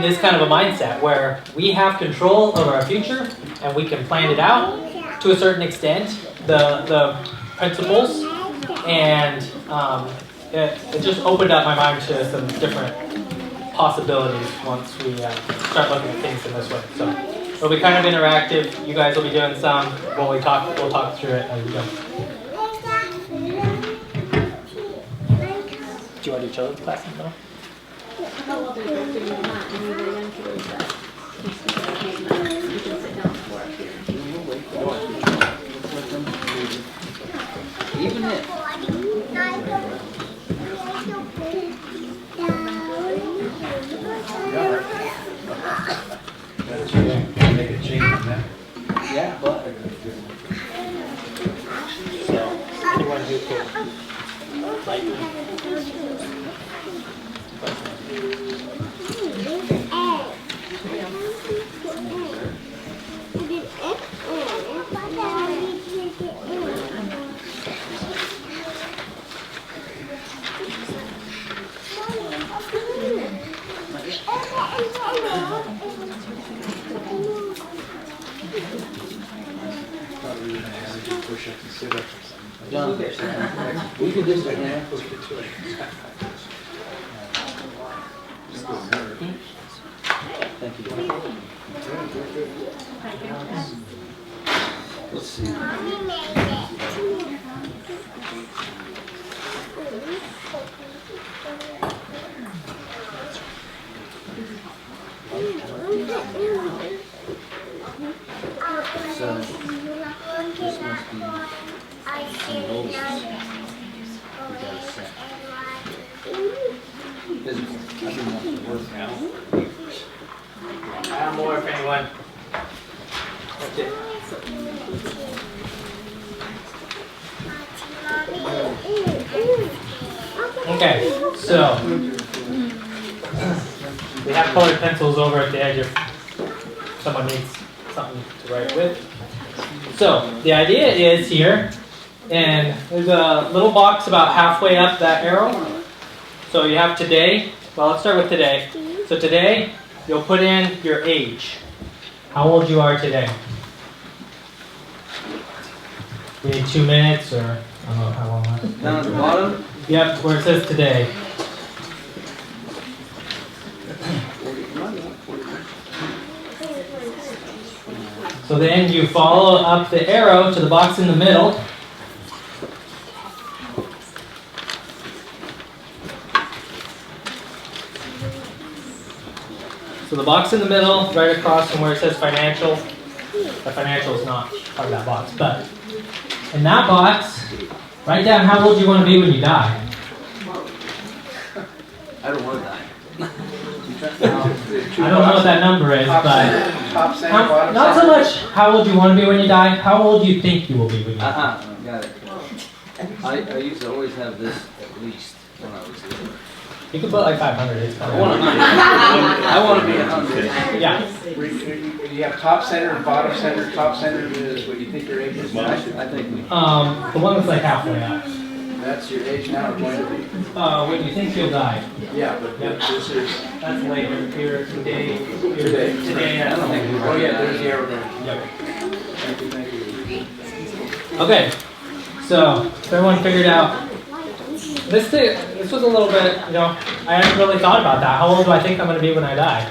F: this kind of a mindset where we have control over our future and we can plan it out to a certain extent, the principles, and it just opened up my mind to some different possibilities once we start looking at things in this way. So it'll be kind of interactive. You guys will be doing some. We'll talk through it as we go. Do you want to do children's classes though?
C: Even if.
D: Make a change on that.
C: Yeah, but.
F: So, anyone who could like
D: Probably gonna have to do push-ups and sit-ups or something.
C: John, we could just, yeah.
D: Just go there.
C: Thank you. Let's see. So, this must be some goals we gotta set. Physical. I've been wanting to work now.
F: I have more if anyone. That's it. Okay, so we have colored pencils over at the edge if someone needs something to write with. So the idea is here, and there's a little box about halfway up that arrow. So you have today. Well, let's start with today. So today, you'll put in your age. How old you are today. You need 2 minutes, or I don't know how long that is.
C: Down at the bottom?
F: Yep, where it says today. So then you follow up the arrow to the box in the middle. So the box in the middle, right across from where it says financial. The financial is not part of that box, but in that box, write down how old you want to be when you die.
C: I don't want to die.
F: I don't know what that number is, but
D: Top center, bottom
F: not so
D: center.
F: much how old you want to be when you die, how old do you think you will be when you die.
C: Got it. I used to always have this at least when I was little.
F: You could put like 500, it's
C: I want
F: fine.
C: 100. I want to be 100.
F: Yeah.
D: You have top center and bottom center. Top center is what you think your age is.
C: I think we.
F: The one that's like halfway up.
D: That's your age now or going to be.
F: When you think you'll die.
D: Yeah, but
F: Yep.
D: this is
F: That's later. Here today.
D: Today.
F: Today.
C: I don't think we.
D: Oh yeah, there's the arrow there.
F: Yep.
D: Thank you, thank you.
F: Okay. So if everyone figured out this was a little bit, I hadn't really thought about that. How old do I think I'm going to be when I die?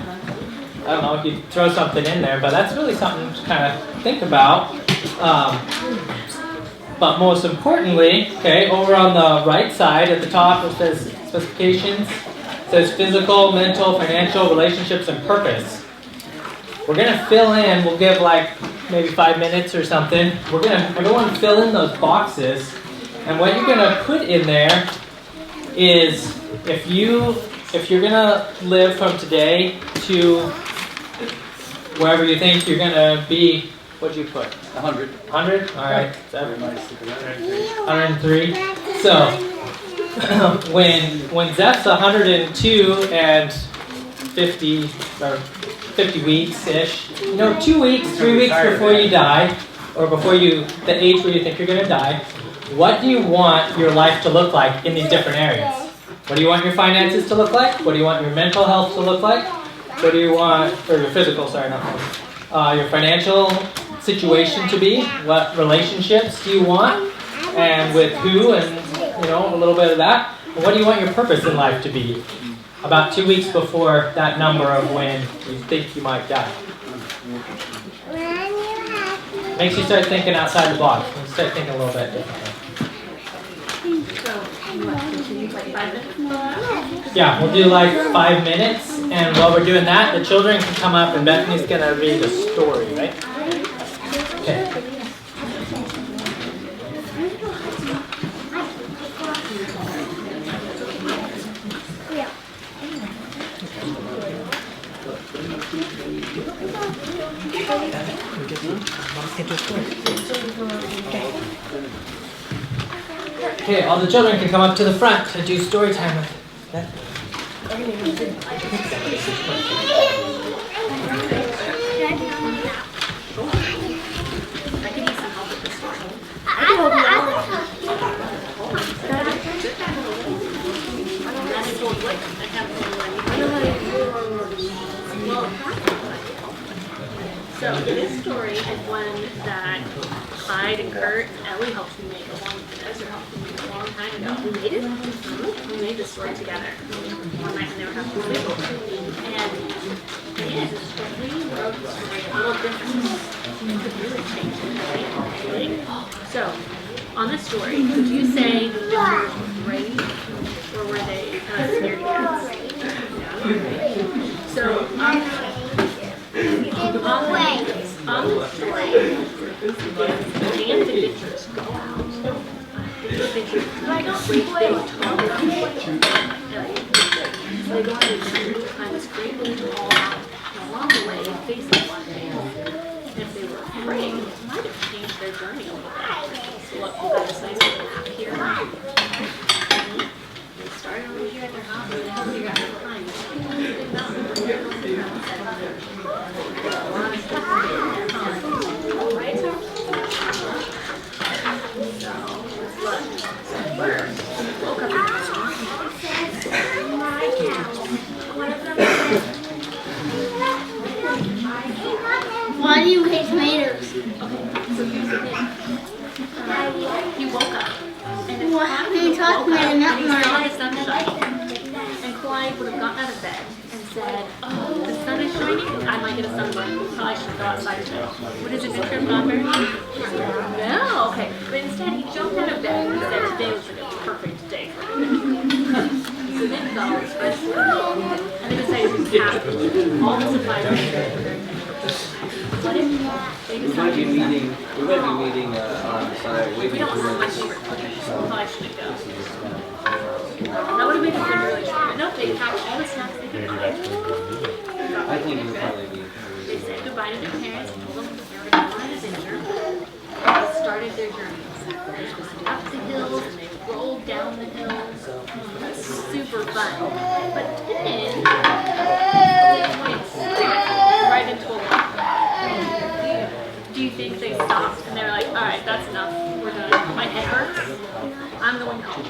F: I don't know if you throw something in there, but that's really something to kind of think about. But most importantly, okay, over on the right side at the top it says specifications. It says physical, mental, financial, relationships, and purpose. We're going to fill in, we'll give like maybe 5 minutes or something. We're going to, everyone fill in those boxes. And what you're going to put in there is if you're going to live from today to wherever you think you're going to be, what'd you put?
C: 100.
F: 100? All right. 103. So when Zeph's 102 and 50 or 50 weeks-ish, 2 weeks, 3 weeks before you die, or before the age where you think you're going to die, what do you want your life to look like in these different areas? What do you want your finances to look like? What do you want your mental health to look like? What do you want, or your physical, sorry, not mental, your financial situation to be? What relationships do you want? And with who, and a little bit of that. And what do you want your purpose in life to be? About 2 weeks before that number of when you think you might die. Makes you start thinking outside the box. And start thinking a little bit differently. Yeah, we'll do like 5 minutes, and while we're doing that, the children can come up and Bethany's gonna read a story, right? Okay. Okay, all the children can come up to the front to do story time with Beth.
G: So this story is one that Clyde and Kurt, Ellie helped me make a long time ago. We made it? We made this story together. One night when they were having sleep. And they wrote the story a little different. It could really change it, right? So, on this story, would you say the pictures were brave or were they kind of scaredy cats? So, on the story, and the pictures go out. The pictures, they talk about it. So they go out and kind of scrape them all out. And along the way, face up one day. And if they were afraid, it might have changed their journey a little bit. So look, we've got this nice little map here. They started over here at their house, and they figured out how to climb this big mountain. Right, so woke up
B: Why do you hate tomatoes?
G: so here's the thing. He woke up. And if
B: What?
G: Clyde
B: We talked
G: woke
B: about
G: up
B: it, not
G: and he saw
B: mine.
G: the sun shining, and Clyde would have gotten out of bed and said, oh, the sun is shining, I might get a sunburn. Probably should go outside today. Would his adventure have gone very well? No, okay. But instead, he jumped out of bed and said today was like a perfect day for him. So then got all his friends and they decided to pack all the supplies they needed for their adventure. What if they
C: We might
G: decided
C: be meeting on the side,
G: we
C: waiting
G: don't
C: for
G: have my
C: this.
G: favorite cookies, so we probably shouldn't go. That would have made it really short. But no, they packed all the snacks they could find.
C: I think it would probably be.
G: They said goodbye to their parents and told them that they were going to go on an adventure. They started their journey. They were supposed to go up the hills and they rolled down the hills. It was super fun. But then they went right into a wall. Do you think they stopped and they were like, all right, that's enough. We're done. My head hurts. I'm going home.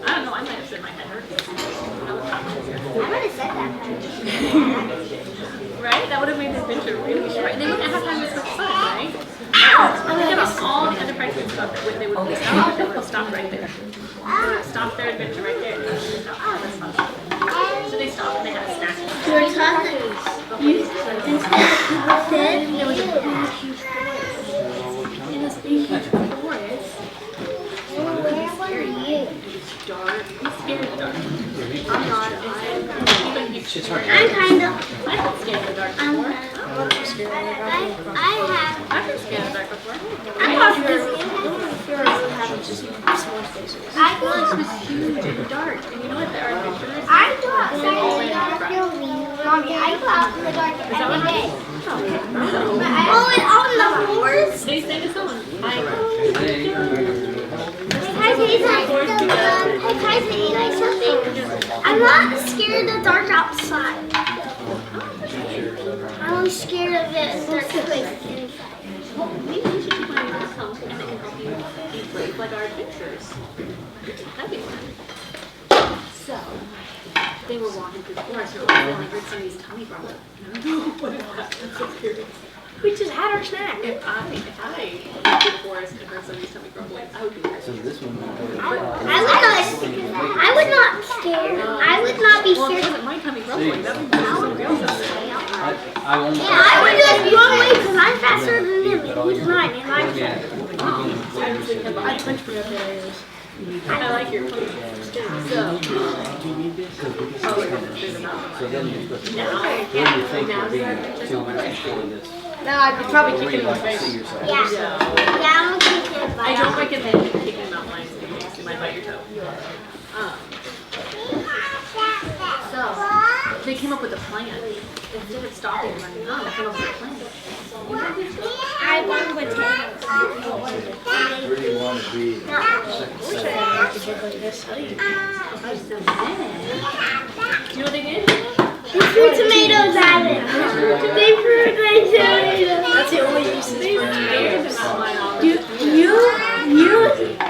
G: I don't know. I might have said my head hurts. I would have said that. Right? That would have made the adventure really short. And they wouldn't have time to have fun, right? Think about all the other parts and stuff that they would have stopped, but they would have stopped right there. They would have stopped their adventure right there. And they would have thought, oh, that's fun. So they stopped and they had a snack.
B: You were taught that instead
G: There was a big, huge forest. In this big, huge forest,
B: where were you?
G: it's dark. I'm scared of the dark. I'm not. I'm
B: I'm kind of.
G: I've been scared of the dark before.
B: I have.
G: I've been scared of the dark before.
B: I'm positive.
G: I was huge and dark. And you know what? There are adventurers.
B: I go outside in the dark building. Mommy, I go out in the dark every day. Oh, and on the forest.
G: They say to someone,
B: Can I say something? I'm not scared of the dark outside. I'm only scared of the dark place inside.
G: well, maybe you should keep one of your help and they can help you be brave like our adventurers. That'd be fun. So, they were walking through the forest and all of a sudden they heard somebody's tummy grumble. What is that? I'm so curious.
B: We just had our snack.
G: If I went through the forest and heard somebody's tummy grumbling, I would be
C: So
G: very
C: this one.
B: I would not scared. I would not be
G: well, it
B: scared.
G: wasn't my tummy grumbling. That would be somebody else's.
C: I won't.
B: Yeah, I would just run away because I'm faster than him. He's not, and I'm faster.
G: I like your punch. So,
C: So then you put.
G: now,
C: What do you think would be too much for this?
B: No, I'd probably
C: Where you like to see yourself?
B: Yeah. Yeah, I'm gonna kick it.
G: I don't recommend kicking mountain lions in the face. You might bite your toe. So, they came up with a plan. Instead of stopping and running home, I came up with a plan.
B: I want potatoes.
E: Really want to be
G: So then, you know what they did?
B: They threw tomatoes at it. They threw tomatoes. That's the only use for tomatoes.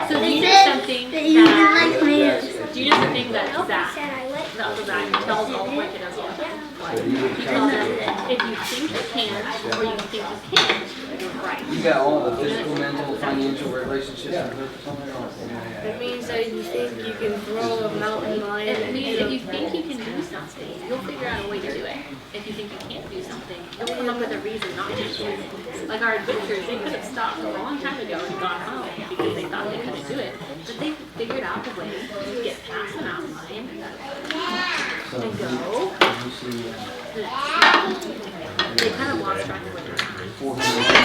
G: So do you know something
B: That you didn't
G: that,
B: like tomatoes.
G: do you know something that Zach, the other Zach, tells all the kiddos all the time? He tells them, if you think you can, or you think you can't, you're right.
C: You got all the physical, mental, financial relationships and something else.
B: That means that you think you can throw a mountain lion.
G: It means if you think you can do something, you'll figure out a way to do it. If you think you can't do something, you'll come up with a reason not to do it. Like our adventures, they could have stopped a long time ago and gone home because they thought they couldn't do it. But they figured out a way to get past the mountain lion and go. They kind of lost track of what they were doing.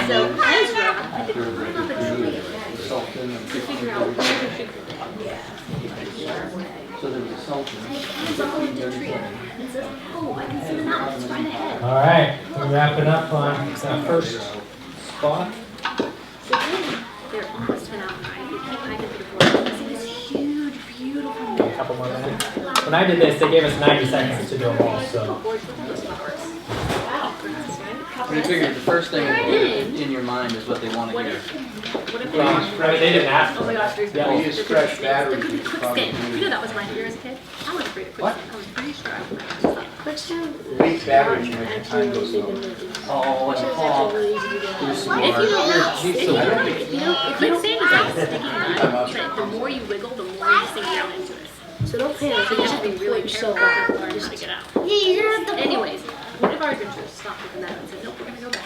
G: So Ezra had to climb up a tree to figure out where they should go.
C: So there was a sultan.
G: He's up in the tree and says, oh, I can see the mountains right ahead.
F: All right, we're wrapping up on that first spot.
G: So then they're almost to the mountain, right? They keep hiking through the forest. They see this huge, beautiful
F: A
G: mountain.
F: couple more minutes. When I did this, they gave us 90 seconds to do them all, so.
C: You figured the first thing in your mind is what they want to
G: What
C: hear.
G: if they
F: They didn't ask
G: oh my gosh, there's
F: Yeah.
D: You use fresh batteries.
G: There could be
D: you
G: quick
D: probably
G: skin.
D: use.
G: You know that was my fear as a kid? I was afraid of quicksand. I was pretty sure I was afraid of quicksand.
D: Weak batteries make the time go slower.
C: Oh, and Paul. You're smart.
G: If you don't know,
C: She's
G: if
C: so
G: you
C: good.
G: don't, quicksand is like a sticky knife, but the more you wiggle, the more you sink down into it.
B: So don't panic.
G: So you have to be really careful to learn how to get out. Anyways, one of our adventurers stopped with that and said, nope, we're going to go back.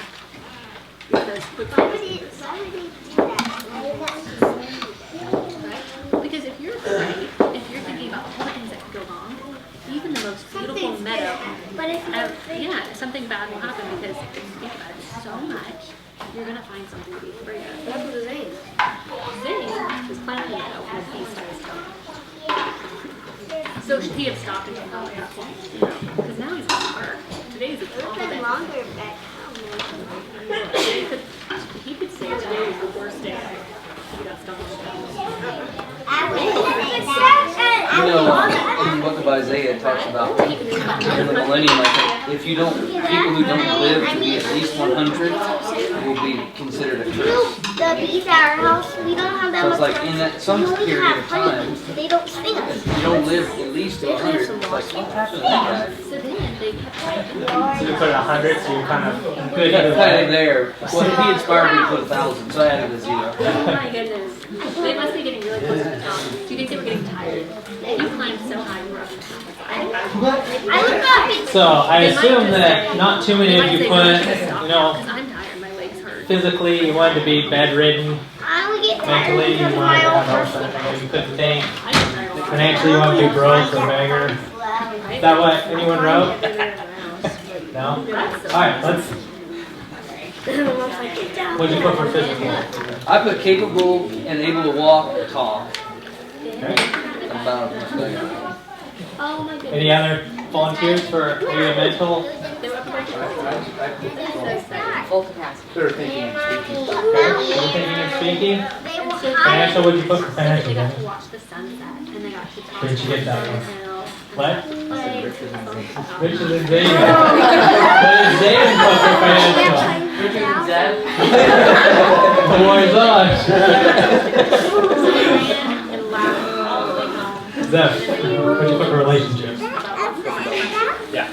G: Because quicksand is dangerous. Because if you're afraid, if you're thinking about all the things that could go wrong, even the most beautiful meadow, something bad will happen because if you think about it so much, you're going to find something to be afraid of.
B: That's what it is.
G: Zane was planning the meadow when he started telling. So should he have stopped and come out at that point? Because now he's at work. Today's a awful day. He could say today was the worst day ever. He got stuck on the
C: You know, in the book of Isaiah, it talks about in the millennium, I think, if you don't, people who don't live to be at least 100 will be considered a curse.
B: The bees at our house, we don't have that
C: So
B: much
C: it's like in that some
B: We only
C: period
B: have
C: of time,
B: honeybees. They don't sting us.
C: if you don't live at least to 100, it's like, what happened to that guy?
G: So then they kept fighting.
F: So you put it 100, so you're kind of good
C: Kind
F: either
C: of
F: way.
C: there. Well, he inspired me to put 1,000, so I added a 0.
G: Oh my goodness. They must be getting really close to the top. Do you think they were getting tired? You climbed so high, you were up to the top. I
B: I look up and
F: So I assume that not too many of you put, you know,
G: Because I'm tired, my legs hurt.
F: physically you wanted to be bedridden,
B: I will get
F: mentally you
B: tired
F: wanted to
B: because
F: have all
B: my
F: something you couldn't think,
G: I get tired a lot.
F: financially you want to be broke or beggar. Is that what anyone wrote? No? Alright, let's, what'd you put for physical?
C: I put capable and able to walk or talk.
F: Okay.
C: About
G: Oh my goodness.
F: Any other volunteers for maybe a mental?
G: They were up like
D: They're thinking and speaking.
F: Okay, you were thinking of speaking?
B: They will
F: Financial, what'd you put for financial?
G: They got to
F: Then?
G: watch the sunset and they got to talk.
F: Where did you get that one? What?
G: Like,
F: Richer than Zane. What did Zane put for financial? The war's on.
G: and laugh all the way home.
F: Zeph, what'd you put for relationships? Yeah.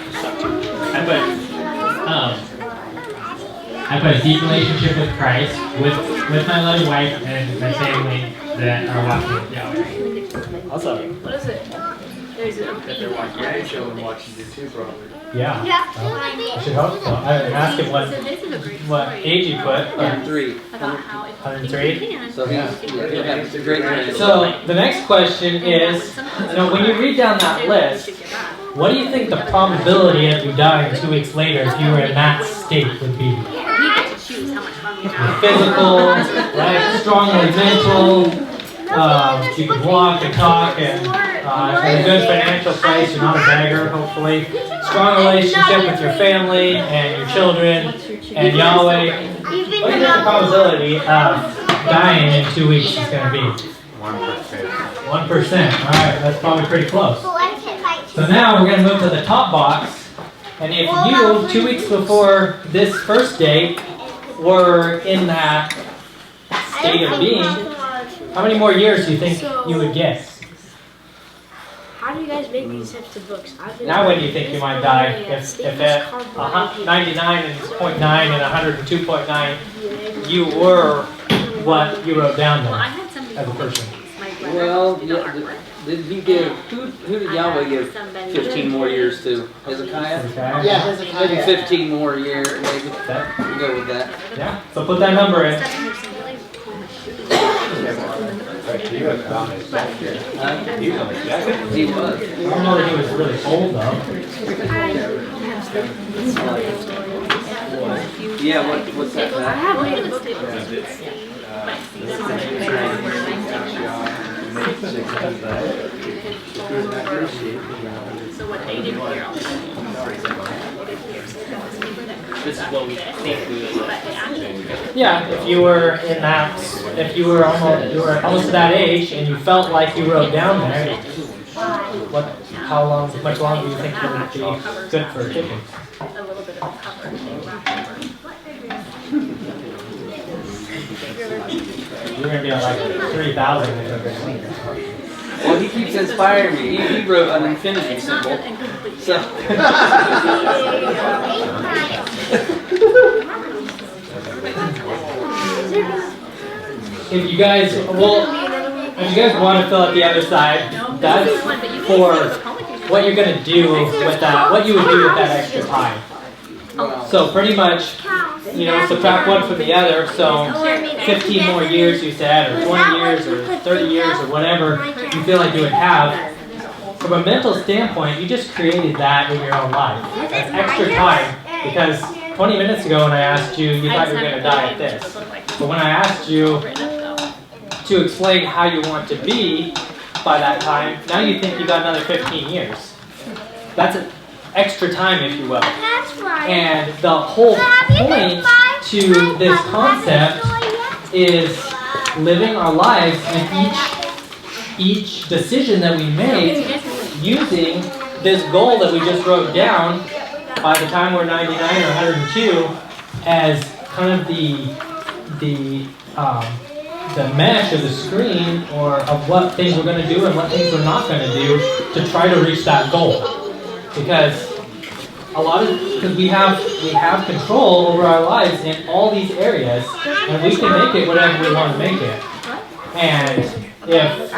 F: I put a deep relationship with Christ, with my loving wife and my family that are walking with Yahweh. Awesome.
G: What is it? There's a
D: They're watching grandchildren watching it too, probably.
F: Yeah. I should hope so. I asked him
G: So this is a great
F: what
G: story
F: age you put.
C: 103.
G: about how if
F: 103?
G: you can,
C: So he's a great man.
F: So the next question is, you know, when you read down that list, what do you think the probability of you dying 2 weeks later if you were in that state would be?
G: we get to choose how much fun we have.
F: Physical, right? Strongly mental. You can walk and talk and in a good financial place. You're not a beggar, hopefully. strong relationship with your family and your children and Yahweh, what do you think the probability of dying in 2 weeks is going to be?
E: 1%.
F: 1%. Alright, that's probably pretty close. So now we're going to move to the top box. And if you, 2 weeks before this first date, were in that state of being, how many more years do you think you would get?
B: How do you guys make these types of books?
F: Now when do you think you might die? If at 99 and 0.9 and 102.9, you were what you wrote down
G: Well, I
F: there
G: had somebody
F: as a person?
G: my brother,
C: Well,
G: you know,
C: yeah,
G: artwork.
C: did he give, who did Yahweh give 15 more years to? Hezekiah?
F: Okay.
A: Yeah,
C: Maybe
A: Hezekiah.
C: 15 more years, maybe.
F: Okay.
C: We'll go with that.
F: Yeah, so put that number in.
E: He was on his second. He was on his second.
C: He was.
F: I don't know that he was really old though.
C: Yeah, what's that?
B: I have made a book.
G: So what they did here,
C: This is what we think we would
G: but they actually
F: Yeah, if you were in that, if you were almost to that age and you felt like you wrote down there, how long, much longer do you think it would be good for chickens?
G: a little bit of a cover. They wrap over.
F: You're gonna be at like 3,000.
C: Well, he keeps inspiring me. He wrote an infinity symbol. So.
F: If you guys want to fill out the other side, that's for what you're gonna do with that. What you would do with that extra time. So pretty much, subtract one from the other. So 15 more years you said, or 20 years, or 30 years, or whatever you feel like you would have. From a mental standpoint, you just created that in your own life. That's extra time, because 20 minutes ago when I asked you, you thought you were going to die at this. But when I asked you to explain how you want to be by that time, now you think you got another 15 years. That's an extra time, if you will. And the whole point to this concept is living our lives and each decision that we make using this goal that we just wrote down by the time we're 99 or 102 as kind of the mesh or the screen or of what things we're going to do and what things we're not going to do to try to reach that goal. Because we have control over our lives in all these areas, and we can make it whatever we want to make it. And if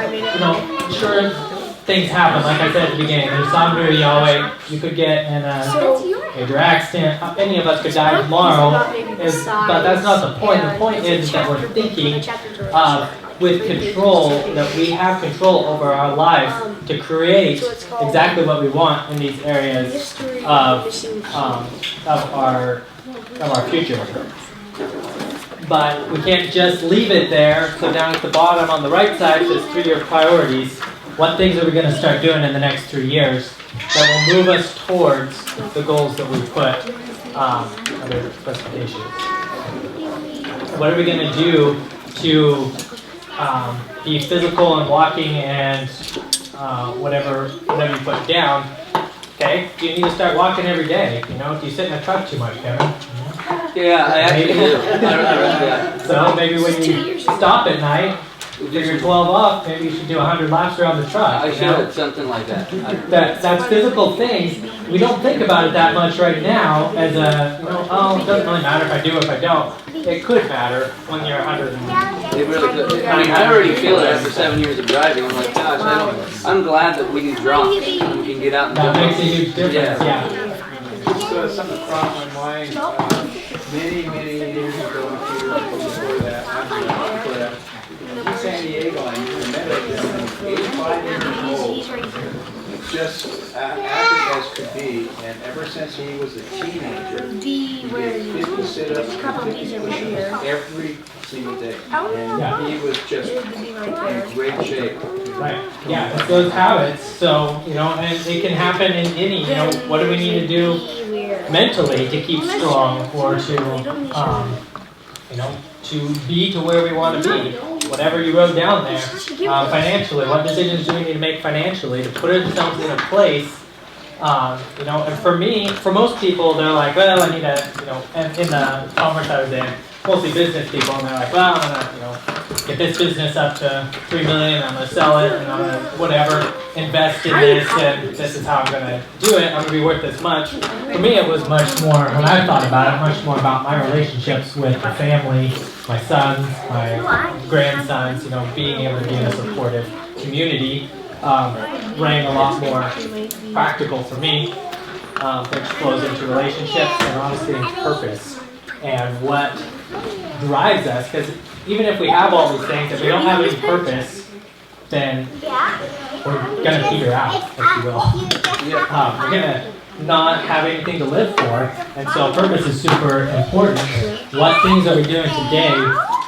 F: sure, things happen. Like I said at the beginning, there's Samdu Yahweh. You could get in a major accident. Any of us could die tomorrow. But that's not the point. The point is that we're thinking with control, that we have control over our lives to create exactly what we want in these areas of our future. But we can't just leave it there. So down at the bottom on the right side says 3-year priorities. What things are we going to start doing in the next 3 years that will move us towards the goals that we put under specifications? What are we going to do to be physical and walking and whatever you put down? Okay, do you need to start walking every day? Do you sit in a truck too much, Kevin?
C: Yeah, I actually do. Yeah.
F: So maybe when you stop at night, figure 12 off, maybe you should do 100 laps around the truck.
C: I should, something like that.
F: That's physical things. We don't think about it that much right now as it doesn't really matter if I do or if I don't. It could matter when you're 100.
C: It really could. I mean, I already feel it after 7 years of driving. I'm like, gosh, I'm glad that we can drop and we can get out and
F: That makes a huge difference, yeah.
D: Something crossed my mind many years ago, before that, in San Diego, I met him, 85 years old, just active as could be, and ever since he was a teenager, he did 50 sit-ups every single day, and he was just in great shape.
F: Right. Yeah, it's those habits. So, and it can happen in any, what do we need to do mentally to keep strong or to, to be to where we want to be? Whatever you wrote down there. Financially, what decisions do we need to make financially to put ourselves in a place? And for most people, they're like, well, I need to, and in the conference I was in, mostly business people, and they're like, well, I'm gonna, get this business up to $3 million, I'm gonna sell it, and I'm gonna, whatever, invest in this, and this is how I'm gonna do it, I'm gonna be worth this much. For me, it was much more, when I thought about it, much more about my relationships with the family, my sons, my grandsons, being able to be in a supportive community, rang a lot more practical for me, which flows into relationships and honestly purpose and what drives us. Because even if we have all these things, if we don't have any purpose, then we're gonna peter out, if you will. We're gonna not have anything to live for, and so purpose is super important. What things are we doing today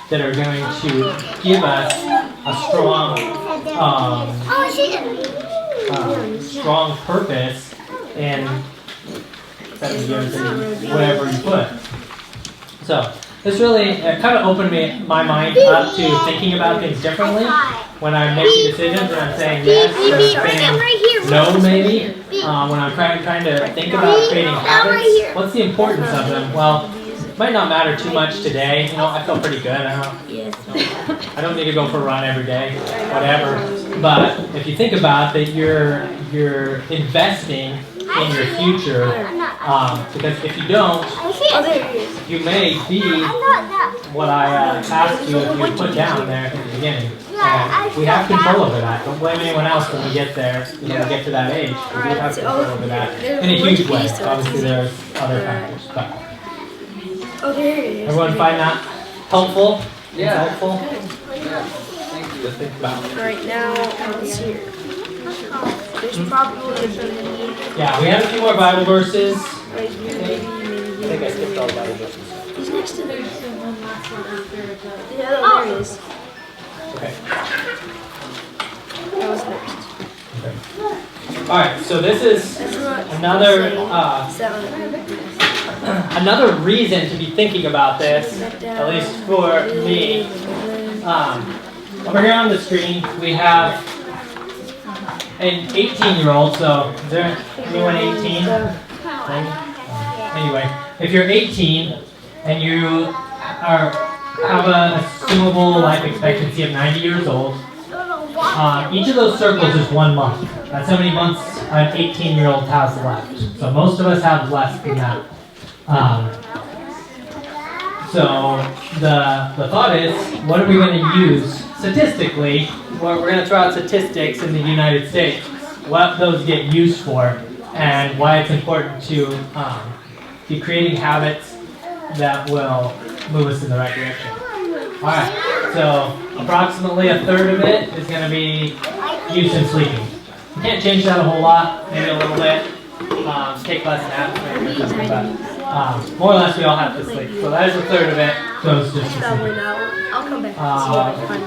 F: that are going to give us a strong purpose in 7 years and whatever you put. So this really kind of opened my mind up to thinking about things differently when I'm making decisions and I'm saying yes or saying no maybe. When I'm trying to think about creating habits, what's the importance of them? Well, it might not matter too much today. I feel pretty good. I don't need to go for a run every day, whatever. But if you think about that, you're investing in your future, because if you don't, you may be what I asked you if you put down there at the beginning. And we have control over that. Don't blame anyone else when we get there. We get to that age. We do have control over that in a huge way. Obviously, there's other factors, but. Everyone find that helpful?
C: Yeah.
F: Helpful?
C: Yeah. Thank you.
F: To think about.
B: Right now, it's here. There's probably
F: Yeah, we have a few more Bible verses.
B: right here,
F: I think I skipped all the Bible verses.
B: He's next to the.
G: One last one after the.
B: Yeah, there he is.
F: Okay.
B: That was next.
F: Okay. All right. So this is
B: That's what.
F: another
B: Seven.
F: another reason to be thinking about this, at least for me. Over here on the screen, we have an 18-year-old. So is there anyone 18? Anyway, if you're 18 and you have an assumable life expectancy of 90 years old, each of those circles is 1 month. That's how many months an 18-year-old has left. So most of us have less than that. So the thought is, what are we going to use statistically? We're going to throw out statistics in the United States, what those get used for, and why it's important to be creating habits that will move us in the right direction. All right, so approximately a third of it is going to be use in sleeping. You can't change that a whole lot, maybe a little bit. Take less naps, maybe or something, but more or less we all have to sleep. So that is a third of it goes just to
B: Probably
F: sleep.
B: not. I'll come back.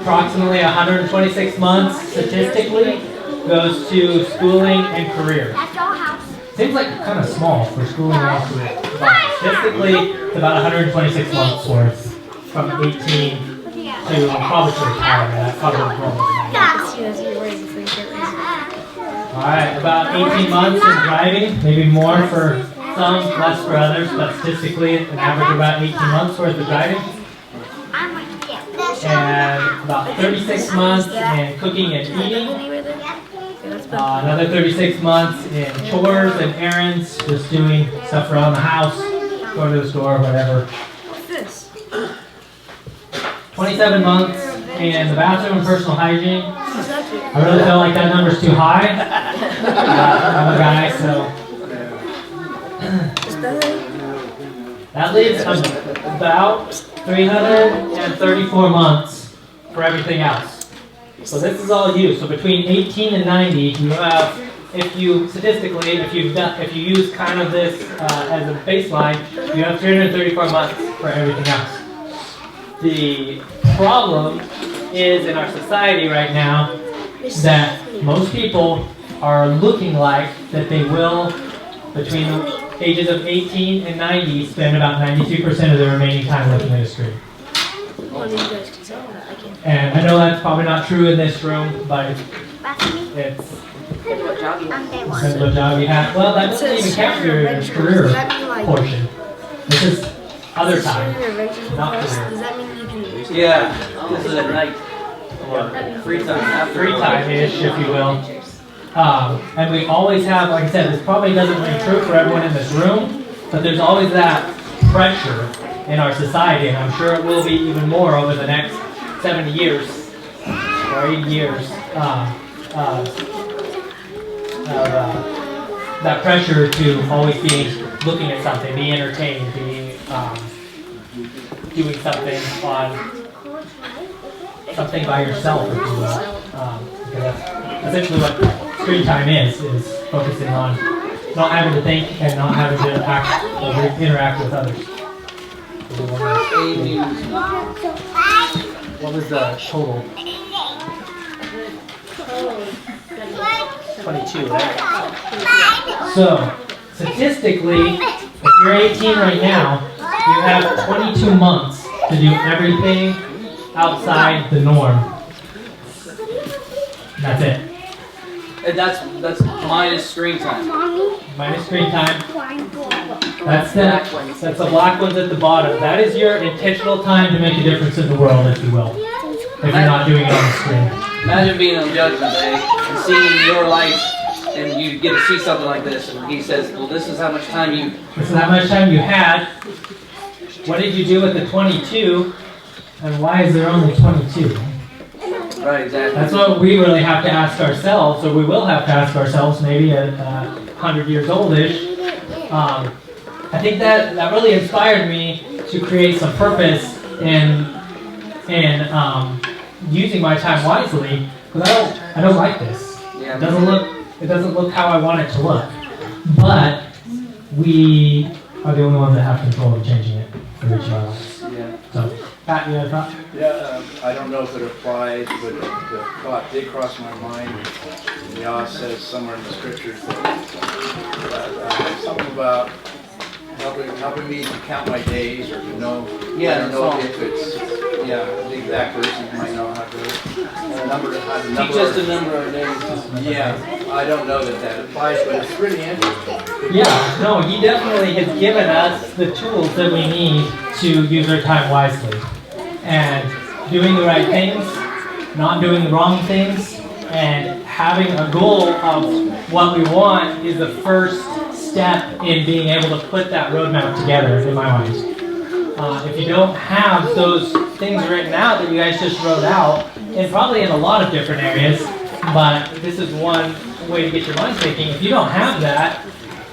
F: Approximately 126 months statistically goes to schooling and career. Seems like kind of small for schooling and career. But statistically, it's about 126 months worth from 18 to probably to retirement. That probably will grow overnight. Alright, about 18 months in driving, maybe more for some, less for others, but statistically an average of about 18 months worth of driving. And about 36 months in cooking and eating. Another 36 months in chores and errands, just doing stuff around the house, going to the store, whatever. 27 months in the bathroom and personal hygiene. I really feel like that number's too high. I'm a guy, so. That leaves about 334 months for everything else. So this is all you. So between 18 and 90, you have, if you use kind of this as a baseline, you have 334 months for everything else. The problem is in our society right now that most people are looking like that they will, between the ages of 18 and 90, spend about 92% of their remaining time looking at a screen. And I know that's probably not true in this room, but it's simple job you have. Well, that doesn't even count your career portion. This is other time, not career.
B: Does that mean you can?
C: Yeah, this is at night. Or free time. After
F: Free time-ish, if you will. And we always have, like I said, this probably doesn't ring true for everyone in this room, but there's always that pressure in our society, and I'm sure it will be even more over the next 70 years or 80 years. That pressure to always be looking at something, be entertained, be doing something by yourself, if you will. Because that's essentially what screen time is focusing on not having to think and not having to interact with others. What was the total? 22, right? So, statistically, if you're 18 right now, you have 22 months to do everything outside the norm. That's it.
C: And that's minus screen time.
F: Minus screen time. That's the black ones at the bottom. That is your intentional time to make a difference in the world, if you will. If you're not doing it on the screen.
C: Imagine being on Judgment Day and seeing your life, and you get to see something like this, and he says, well, this is how much time you...
F: This is how much time you had. What did you do with the 22? And why is there only 22?
C: Right, exactly.
F: That's what we really have to ask ourselves, or we will have to ask ourselves maybe at 100 years oldish. I think that really inspired me to create some purpose in using my time wisely, because I don't like this.
C: Yeah.
F: It doesn't look how I want it to look. But we are the only ones that have control of changing it for each of our lives.
C: Yeah.
F: So, Pat, you have a thought?
D: Yeah, I don't know if it applies, but the thought did cross my mind. Yah says somewhere in the scriptures that something about helping me to count my days or to know.
C: Yeah,
D: I don't know
C: that's
D: if it's the exact verse. You might know how to number.
C: Teach us the number of days.
D: Yeah, I don't know that applies, but it's really interesting.
F: Yeah, no, he definitely has given us the tools that we need to use our time wisely. And doing the right things, not doing the wrong things, and having a goal of what we want is the first step in being able to put that roadmap together, in my mind. If you don't have those things written out that you guys just wrote out, and probably in a lot of different areas, but this is one way to get your mind thinking. If you don't have that,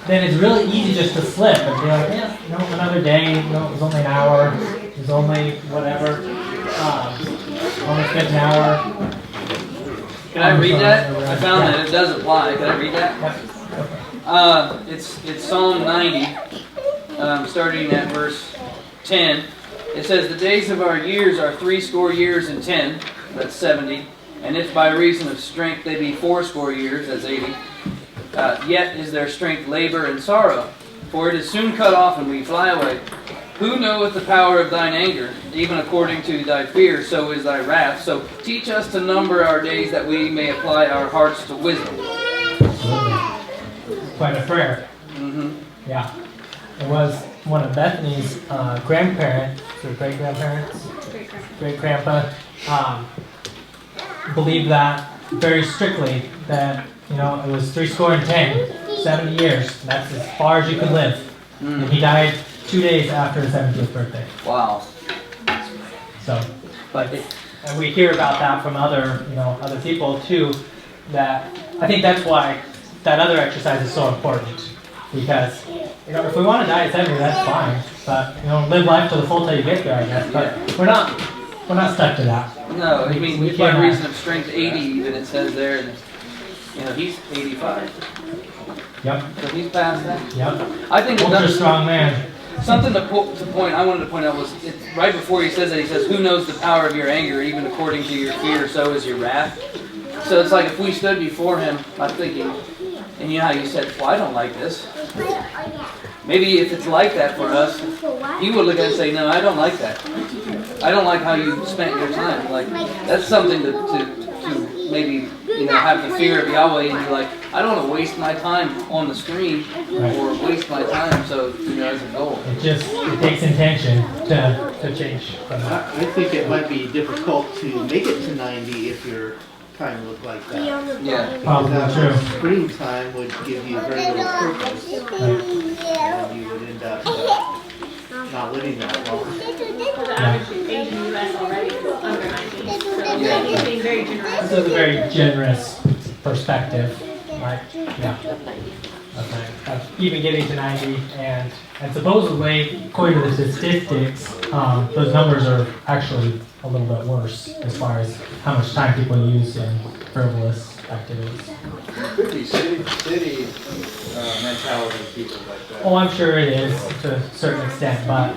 F: then it's really easy just to slip and be like, yeah, another day, it was only an hour, it was only whatever, only spent an hour.
C: Can I read that? I found that it does apply. Can I read that? It's Psalm 90, starting at verse 10. It says, the days of our years are 80 years and 10, that's 70. And if by reason of strength they be 80 years, that's 80. Yet is their strength labor and sorrow, for it is soon cut off and we fly away. Who knoweth the power of thine anger? Even according to thy fear, so is thy wrath. So teach us to number our days that we may apply our hearts to wisdom.
F: Absolutely. Quite a prayer.
C: Mm-hmm.
F: Yeah. It was one of Bethany's grandparents, or great-grandparents, great-grandpa, believed that very strictly, that it was 70 years. That's as far as you could live.
C: Mm.
F: And he died 2 days after his 70th birthday.
C: Wow.
F: So, and we hear about that from other people too. That I think that's why that other exercise is so important, because if we want to die at 70, that's fine. But live life to the full till you get there, I guess. But we're not stuck to that.
C: No, I mean, if by reason of strength 80, even it says there, and he's 85.
F: Yep.
C: So he's past that.
F: Yep.
C: I think
F: Ultra strong man.
C: Something I wanted to point out was right before he says that, he says, who knows the power of your anger, even according to your fear, so is your wrath. So it's like if we stood before him, I'm thinking, and you know how you said, well, I don't like this. Maybe if it's like that for us, he would look at it and say, no, I don't like that. I don't like how you spent your time. Like, that's something to maybe, have the fear of Yahweh and be like, I don't want to waste my time on the screen or waste my time, so, as a goal.
F: It takes intention to change from that.
H: I think it might be difficult to make it to 90 if your time looked like that.
C: Yeah.
F: Probably true.
H: Screen time would give you very little purpose, and you would end up not living that long.
G: The average age in the US already is under 90. So
C: Yeah.
G: he's being very generous.
F: This is a very generous perspective. Like, yeah. Okay. Even getting to 90, and supposedly, according to the statistics, those numbers are actually a little bit worse as far as how much time people use in frivolous activities.
D: Could be city mentality people like that.
F: Oh, I'm sure it is to a certain extent, but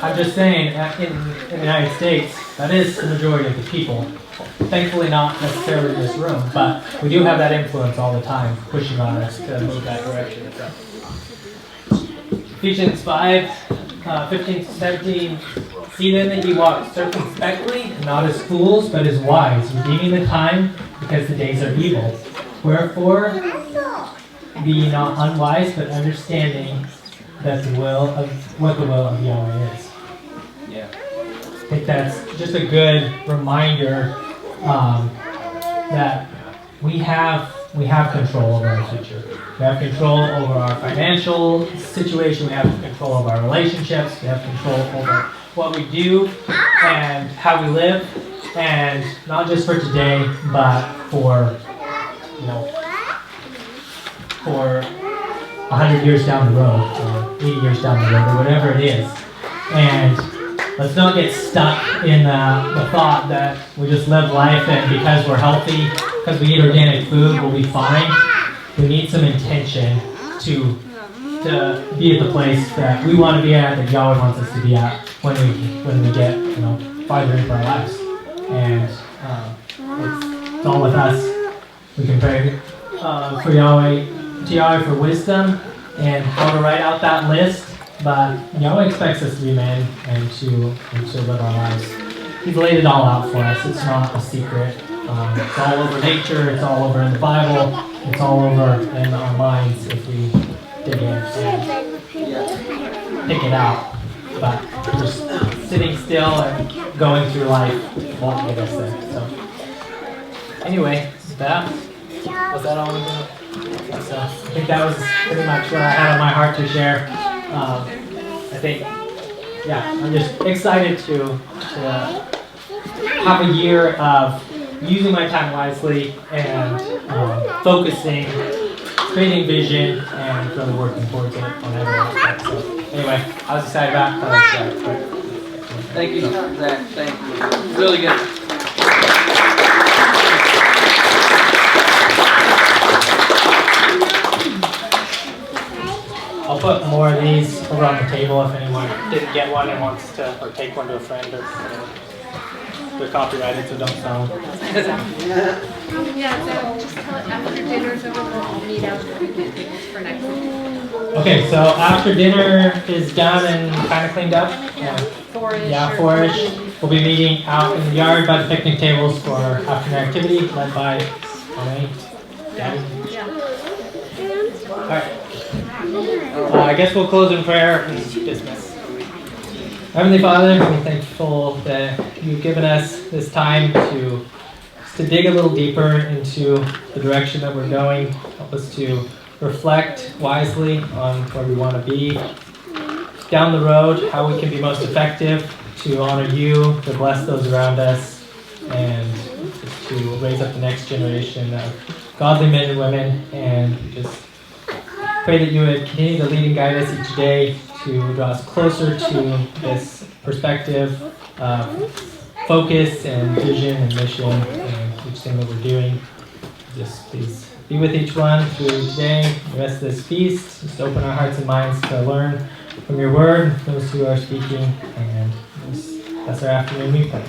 F: I'm just saying, in the United States, that is the majority of the people. Thankfully, not necessarily in this room, but we do have that influence all the time, pushing on us to move that direction. So. Ephesians 5, 15 to 17. See then that ye walk circumspectly, not as fools, but as wise, redeeming the time, because the days are evil. Wherefore, be ye not unwise, but understanding that what the will of Yahweh is.
C: Yeah.
F: I think that's just a good reminder that we have control over our future. We have control over our financial situation. We have control over our relationships. We have control over what we do and how we live, and not just for today, but for 100 years down the road, or 80 years down the road, or whatever it is. And let's not get stuck in the thought that we just live life and because we're healthy, because we eat organic food, we'll be fine. We need some intention to be at the place that we want to be at, that Yahweh wants us to be at when we get farther into our lives. And it's all with us. We can pray to Yahweh for wisdom and how to write out that list. But Yahweh expects us to be men and to live our lives. He's laid it all out for us. It's not a secret. It's all over nature. It's all over in the Bible. It's all over in our minds if we dig in and pick it out. But just sitting still and going through life won't get us there. So anyway, was that all we did? So I think that was pretty much what I had on my heart to share. I think, I'm just excited to have a year of using my time wisely and focusing, creating vision, and really working towards it on every aspect. So anyway, I was excited about that.
C: Thank you, Zach. Thank you. Really good.
F: I'll put more of these over on the table if anyone didn't get one and wants to, or take one to a friend or whatever. They're copyrighted, so don't sell them.
G: Yeah, so just after dinner's over, we'll all meet out for next week.
F: Okay, so after dinner is done and kind of cleaned up, four-ish, we'll be meeting out in the yard by the picnic tables for afternoon activity led by Mommy, Daddy. All right. I guess we'll close in prayer and dismiss. Heavenly Father, we're thankful that you've given us this time to dig a little deeper into the direction that we're going. Help us to reflect wisely on where we want to be down the road, how we can be most effective to honor you, to bless those around us, and just to raise up the next generation of godly men and women, and just pray that you would continue to lead and guide us each day to draw us closer to this perspective of focus and vision and mission and each thing that we're doing. Just please be with each one through today, the rest of this feast. Just open our hearts and minds to learn from your word, those who are speaking, and that's our afternoon we pray.